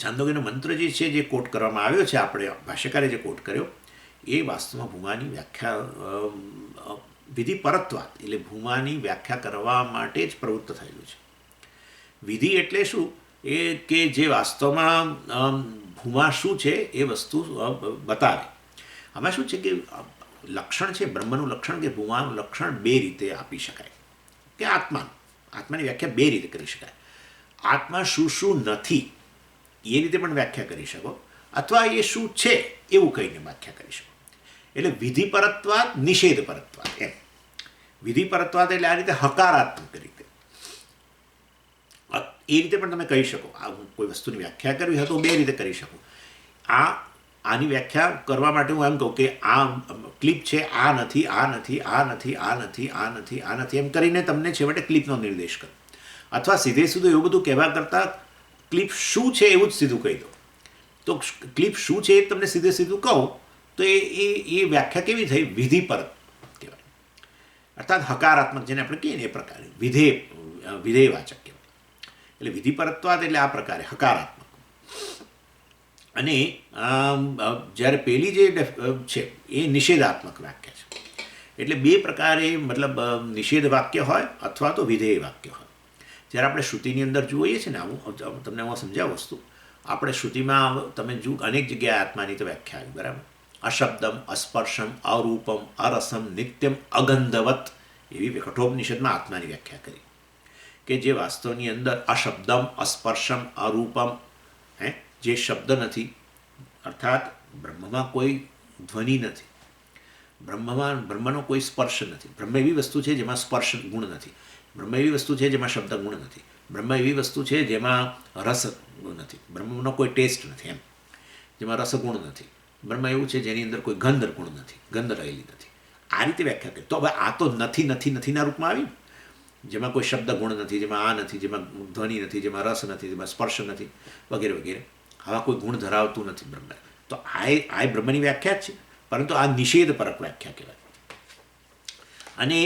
છાંદોગ્યનો મંત્ર જે છે જે કોટ કરવામાં આવ્યો છે, આપણે ભાષ્યકારે જે કોટ કર્યો એ વાસ્તવમાં ભૂમાની વ્યાખ્યા વિધિ પરત્વાદ એટલે ભૂમાની વ્યાખ્યા કરવા માટે જ પ્રવૃત્ત થયેલું છે. વિધિ એટલે શું? એ કે જે વાસ્તવમાં ભૂમા શું છે એ વસ્તુ બતાવે. આમાં શું છે કે લક્ષણ છે, બ્રહ્મનું લક્ષણ કે ભૂમાનું લક્ષણ બે રીતે આપી શકાય. કે આત્માની વ્યાખ્યા બે રીતે કરી શકાય. આત્મા શું શું નથી એ રીતે પણ વ્યાખ્યા કરી શકો, અથવા એ શું છે એવું કહીને વ્યાખ્યા કરી શકો. એટલે વિધિ પરત્વાદ, નિષેધ પરત્વાદ, એમ. વિધિ પરત્વાદ એટલે આ રીતે હકારાત્મક રીતે, એ રીતે પણ તમે કહી શકો. આ કોઈ વસ્તુની વ્યાખ્યા કરવી હોય તો બે રીતે કરી શકો. આની વ્યાખ્યા કરવા માટે હું એમ કહું કે આ ક્લિપ છે, આ નથી, આ નથી, આ નથી, આ નથી, આ નથી, આ નથી, એમ કરીને તમને છેવટે ક્લિપનો નિર્દેશ કરો. અથવા સીધે સીધું એવું બધું કહેવા કરતાં ક્લિપ શું છે એવું જ સીધું કહી દો. તો ક્લિપ શું છે એ તમને સીધે સીધું કહું તો એ વ્યાખ્યા કેવી થઈ? વિધિપરત કહેવાય, અર્થાત હકારાત્મક, જેને આપણે કહીએ ને એ પ્રકારે વિધેયવાચક કહેવાય. એટલે વિધિપરત્વાદ એટલે આ પ્રકારે હકારાત્મક. અને જ્યારે પેલી જે છે એ નિષેધાત્મક વાક્ય છે. એટલે બે પ્રકારે, મતલબ નિષેધ વાક્ય હોય અથવા તો વિધેય વાક્ય હોય. જ્યારે આપણે શ્રુતિની અંદર જોઈએ છીએ ને, આવું તમને હું સમજાવું વસ્તુ, આપણે શ્રુતિમાં તમે જુઓ અનેક જગ્યાએ આત્માની તો વ્યાખ્યા આવી, બરાબર. અશબ્દમ, અસ્પર્શમ, અરૂપમ, અરસમ, નિત્યમ, અગંધવત, એવી કઠોપનિષદમાં આત્માની વ્યાખ્યા કરી કે જે વાસ્તવની અંદર અશબ્દમ, અસ્પર્શમ, અરૂપમ, જે શબ્દ નથી, અર્થાત બ્રહ્મમાં કોઈ ધ્વનિ નથી, બ્રહ્મનો કોઈ સ્પર્શ નથી. બ્રહ્મ એવી વસ્તુ છે જેમાં સ્પર્શ ગુણ નથી. બ્રહ્મ એવી વસ્તુ છે જેમાં શબ્દ ગુણ નથી. બ્રહ્મ એવી વસ્તુ છે જેમાં રસ નથી. બ્રહ્મનો કોઈ ટેસ્ટ નથી, એમ, જેમાં રસગુણ નથી. બ્રહ્મ એવું છે જેની અંદર કોઈ ગંધ ગુણ નથી, ગંધ રહેલી નથી. આ રીતે વ્યાખ્યા કરી. તો હવે આ તો નથી નથી નથીના રૂપમાં આવી, જેમાં કોઈ શબ્દ ગુણ નથી, જેમાં આ નથી, જેમાં ધ્વનિ નથી, જેમાં રસ નથી, જેમાં સ્પર્શ નથી, વગેરે વગેરે. આવા કોઈ ગુણ ધરાવતું નથી બ્રહ્મ. તો આ બ્રહ્મની વ્યાખ્યા જ છે, પરંતુ આ નિષેધપરક વ્યાખ્યા કહેવાય. અને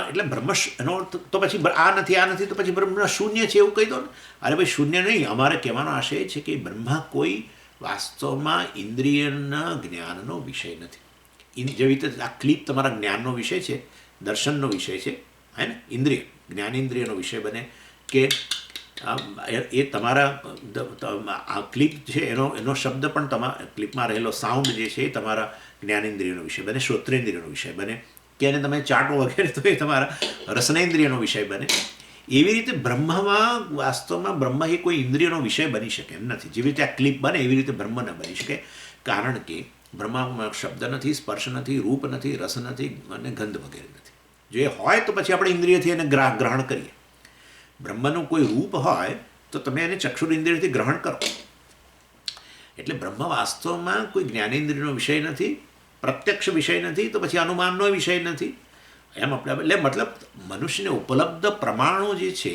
એટલે બ્રહ્મ એનો તો પછી આ નથી તો પછી બ્રહ્મ શૂન્ય છે એવું કહી દો ને. અરે ભાઈ શૂન્ય નહીં, અમારે કહેવાનો આશય છે કે બ્રહ્મા કોઈ વાસ્તવમાં ઇન્દ્રિયના જ્ઞાનનો વિષય નથી. જેવી રીતે આ ક્લિપ તમારા જ્ઞાનનો વિષય છે, દર્શનનો વિષય છે, હે ને, ઇન્દ્રિય જ્ઞાનેન્દ્રિયનો વિષય બને કે એ તમારા આ ક્લિપ છે એનો એનો શબ્દ પણ તમારા ક્લિપમાં રહેલો સાઉન્ડ જે છે એ તમારા જ્ઞાનેન્દ્રિયનો વિષય બને, શ્રોત્રેન્દ્રિયનો વિષય બને, કે એને તમે ચાટો વગેરે તો એ તમારા રસનેન્દ્રિયનો વિષય બને. એવી રીતે બ્રહ્મમાં વાસ્તવમાં બ્રહ્મ એ કોઈ ઇન્દ્રિયનો વિષય બની શકે એમ નથી. જેવી રીતે આ ક્લિપ બને એવી રીતે બ્રહ્મ ન બની શકે, કારણ કે બ્રહ્મમાં શબ્દ નથી, સ્પર્શ નથી, રૂપ નથી, રસ નથી અને ગંધ વગેરે નથી. જો એ હોય તો પછી આપણે ઇન્દ્રિયથી એને ગ્રહણ કરીએ. બ્રહ્મનું કોઈ રૂપ હોય તો તમે એને ચક્ષુર ઇન્દ્રિયથી ગ્રહણ કરો. એટલે બ્રહ્મ વાસ્તવમાં કોઈ જ્ઞાનેન્દ્રિયનો વિષય નથી, પ્રત્યક્ષ વિષય નથી, તો પછી અનુમાનનો વિષય નથી. એમ આપણે એટલે મતલબ મનુષ્યને ઉપલબ્ધ પ્રમાણો જે છે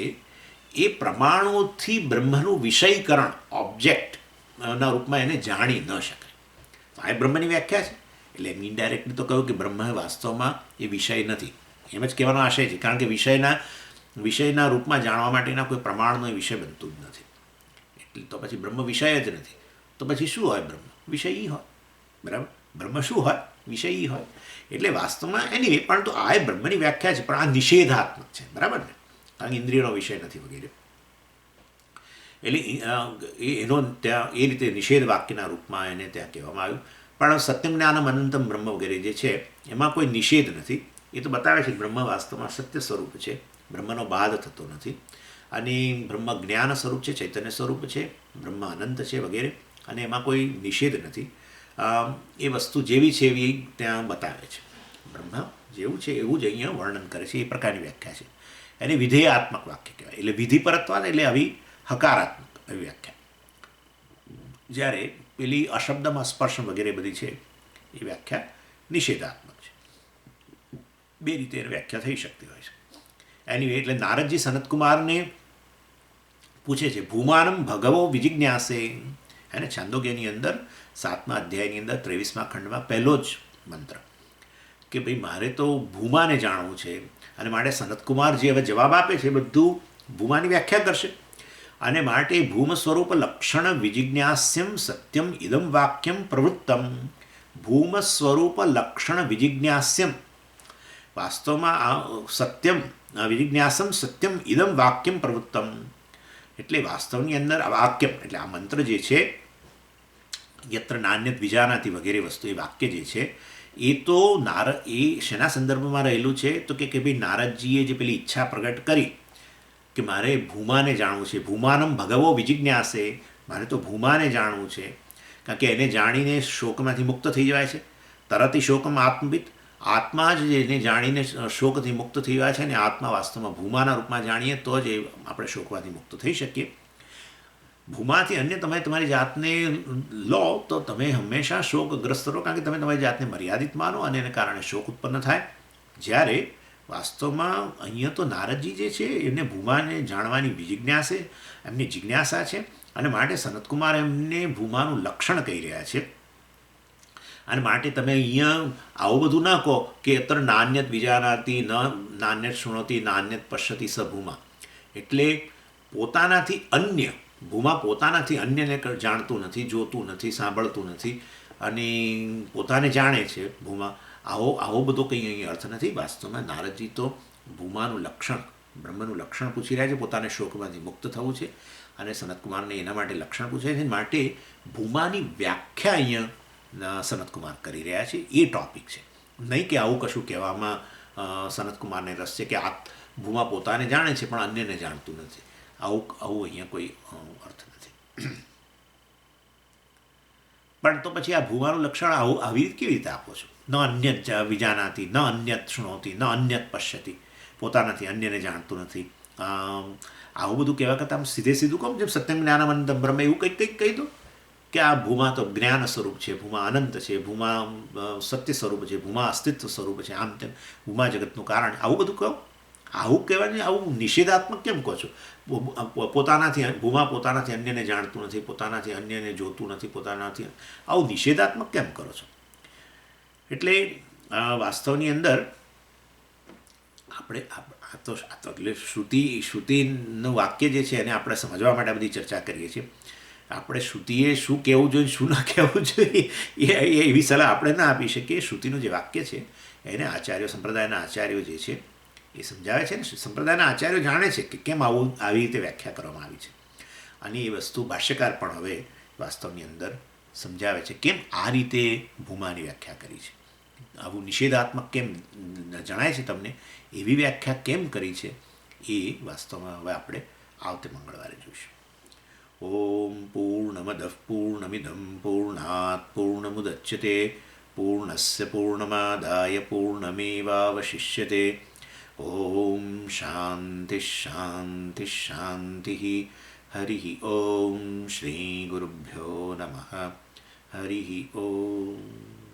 એ પ્રમાણોથી બ્રહ્મનું વિષયકરણ ઓબ્જેક્ટના રૂપમાં એને જાણી ન શકાય. આ બ્રહ્મની વ્યાખ્યા છે. એટલે એમ ઇનડાયરેક્ટલી તો કહ્યું કે બ્રહ્મ વાસ્તવમાં એ વિષય નથી, એમ જ કહેવાનો આશય છે. કારણ કે વિષયના રૂપમાં જાણવા માટેના કોઈ પ્રમાણનો વિષય બનતું જ નથી. એટલે તો પછી બ્રહ્મ વિષય જ નથી. તો પછી શું હોય? બ્રહ્મ વિષયી હોય. બરાબર? બ્રહ્મ શું હોય? વિષયી હોય. એટલે વાસ્તવમાં એની પણ તો આ બ્રહ્મની વ્યાખ્યા છે, પણ આ નિષેધાત્મક છે. બરાબર ને? કારણ કે ઇન્દ્રિયનો વિષય નથી વગેરે. એટલે એનો ત્યાં એ રીતે નિષેધ વાક્યના રૂપમાં એને ત્યાં કહેવામાં આવ્યું. પણ સત્યમ જ્ઞાનમ અનંતમ બ્રહ્મ વગેરે જે છે એમાં કોઈ નિષેધ નથી. એ તો બતાવે છે કે બ્રહ્મ વાસ્તવમાં સત્ય સ્વરૂપ છે, બ્રહ્મનો બાધ થતો નથી, અને બ્રહ્મ જ્ઞાન સ્વરૂપ છે, ચૈતન્ય સ્વરૂપ છે, બ્રહ્મ અનંત છે વગેરે, અને એમાં કોઈ નિષેધ નથી. એ વસ્તુ જેવી છે એવી ત્યાં બતાવે છે. બ્રહ્મ જેવું છે એવું જ અહીંયા વર્ણન કરે છે. એ પ્રકારની વ્યાખ્યા છે. એને વિધેયાત્મક વાક્ય કહેવાય. એટલે વિધિપરત્વાદ એટલે આવી હકારાત્મક એવી વ્યાખ્યા. જ્યારે પેલી અશબ્દમાં સ્પર્શ વગેરે બધી છે એ વ્યાખ્યા નિષેધાત્મક છે. બે રીતે એની વ્યાખ્યા થઈ શકતી હોય છે. એની એટલે નારદજી સનતકુમારને પૂછે છે, ભૂમાનમ ભગવો વિજિજ્ઞાસે. એને છાંદોગ્યની અંદર 7મા અધ્યાયની અંદર 23મા ખંડમાં પહેલો જ મંત્ર કે ભાઈ મારે તો ભૂમાને જાણવું છે, અને માટે સનતકુમાર જે હવે જવાબ આપે છે બધું ભૂમાની વ્યાખ્યા કરશે. અને માટે ભૂમ સ્વરૂપ લક્ષણ વિજિજ્ઞાસ્યમ સત્યમ ઇદમ વાક્યમ પ્રવૃત્તમ. ભૂમ સ્વરૂપ લક્ષણ વિજિજ્ઞાસ્યમ, વાસ્તવમાં આ સત્યમ વિજિજ્ઞાસમ સત્યમ ઇદમ વાક્યમ પ્રવૃત્તમ. એટલે વાસ્તવની અંદર આ વાક્યમ એટલે આ મંત્ર જે છે, યત્ર નાન્યત વિજાનાતી વગેરે વસ્તુ એ વાક્ય જે છે એ તો એ શેના સંદર્ભમાં રહેલું છે? તો કે ભાઈ નારદજીએ જે પેલી ઈચ્છા પ્રગટ કરી કે મારે ભૂમાને જાણવું છે, ભૂમાનમ ભગવો વિજિજ્ઞાસે, મારે તો ભૂમાને જાણવું છે. કારણ કે એને જાણીને શોકમાંથી મુક્ત થઈ જવાય છે. તરત શોકમાં આત્મવિદ, આત્મા જ એને જાણીને શોકથી મુક્ત થઈ ગયા છે. અને આત્મા વાસ્તવમાં ભૂમાના રૂપમાં જાણીએ તો જ એ આપણે શોકમાંથી મુક્ત થઈ શકીએ. ભૂમાથી અન્ય તમે તમારી જાતને લો તો તમે હંમેશા શોકગ્રસ્ત રહો, કારણ કે તમે તમારી જાતને મર્યાદિત માનો અને એને કારણે શોક ઉત્પન્ન થાય. જ્યારે વાસ્તવમાં અહીંયા તો નારદજી જે છે એમને ભૂમાને જાણવાની વિજિજ્ઞાસે એમની જિજ્ઞાસા છે, અને માટે સનતકુમાર એમને ભૂમાનું લક્ષણ કહી રહ્યા છે. અને માટે તમે અહીંયા આવું બધું ના કહો કે અત્ર નાન્યત વિજાનાતી ન નાન્યત શૃણોતી નાન્યત પશ્યતિ સ ભૂમા. એટલે પોતાનાથી અન્ય, ભૂમા પોતાનાથી અન્યને જાણતું નથી, જોતું નથી, સાંભળતું નથી, અને પોતાને જાણે છે ભૂમા. આવો બધો કંઈ અહીં અર્થ નથી. વાસ્તવમાં નારદજી તો ભૂમાનું લક્ષણ, બ્રહ્મનું લક્ષણ પૂછી રહ્યા છે. પોતાને શોકમાંથી મુક્ત થવું છે, અને સનતકુમારને એના માટે લક્ષણ પૂછે છે. માટે ભૂમાની વ્યાખ્યા અહીંયા સનતકુમાર કરી રહ્યા છે. એ ટોપિક છે, નહીં કે આવું કશું કહેવામાં સનતકુમારને રસ છે કે આ ભૂમા પોતાને જાણે છે પણ અન્યને જાણતું નથી. આવું અહીંયા કોઈ અર્થ નથી. પણ તો પછી આ ભૂમાનું લક્ષણ આવી કેવી રીતે આપો છો? ન અન્યત વિજાનાતી, ન અન્યત શૃણોતી, ન અન્યત પશ્યતિ. પોતાનાથી અન્યને જાણતું નથી. આવું બધું કહેવા કરતાં સીધું કહું, જેમ સત્યમ જ્ઞાનમ બ્રહ્મ એવું કંઈક કહી દો કે આ ભૂમા તો જ્ઞાન સ્વરૂપ છે, ભૂમા અનંત છે, ભૂમા સત્ય સ્વરૂપ છે, ભૂમા અસ્તિત્વ સ્વરૂપ છે, આમ તેમ ભૂમા જગતનું કારણ. આવું બધું કહો. આવું કહેવાય. આવું નિષેધાત્મક કેમ કહો છો? ભૂમા પોતાનાથી અન્યને જાણતું નથી, પોતાનાથી અન્યને જોતું નથી, પોતાનાથી આવું નિષેધાત્મક કેમ કરો છો? એટલે વાસ્તવની અંદર આપણે એટલે શ્રુતિનું વાક્ય જે છે એને આપણે સમજવા માટે બધી ચર્ચા કરીએ છીએ. આપણે શ્રુતિએ શું કહેવું જોઈએ શું ના કહેવું જોઈએ એવી સલાહ આપણે ના આપી શકીએ. શ્રુતિનું જે વાક્ય છે એને આચાર્યો સંપ્રદાયના આચાર્યો જે છે એ સમજાવે છે ને. સંપ્રદાયના આચાર્યો જાણે છે કે કેમ આવી રીતે વ્યાખ્યા કરવામાં આવી છે, અને એ વસ્તુ ભાષ્યકાર પણ હવે વાસ્તવની અંદર સમજાવે છે કેમ આ રીતે ભૂમાની વ્યાખ્યા કરી છે. આવું નિષેધાત્મક કેમ જણાય છે તમને, એવી વ્યાખ્યા કેમ કરી છે એ વાસ્તવમાં હવે આપણે આવતે મંગળવારે જોઈશું. ઓમ પૂર્ણમદ પૂર્ણમિદમ પૂર્ણાત પૂર્ણમુદચ્યતે પૂર્ણસ્ય પૂર્ણમાદાય પૂર્ણમેવાવશિષ્યતે. ઓમ શાંતિ શાંતિ શાંતિ. હરિ ઓમ શ્રી ગુરુભ્યો નમઃ. હરિ ઓમ.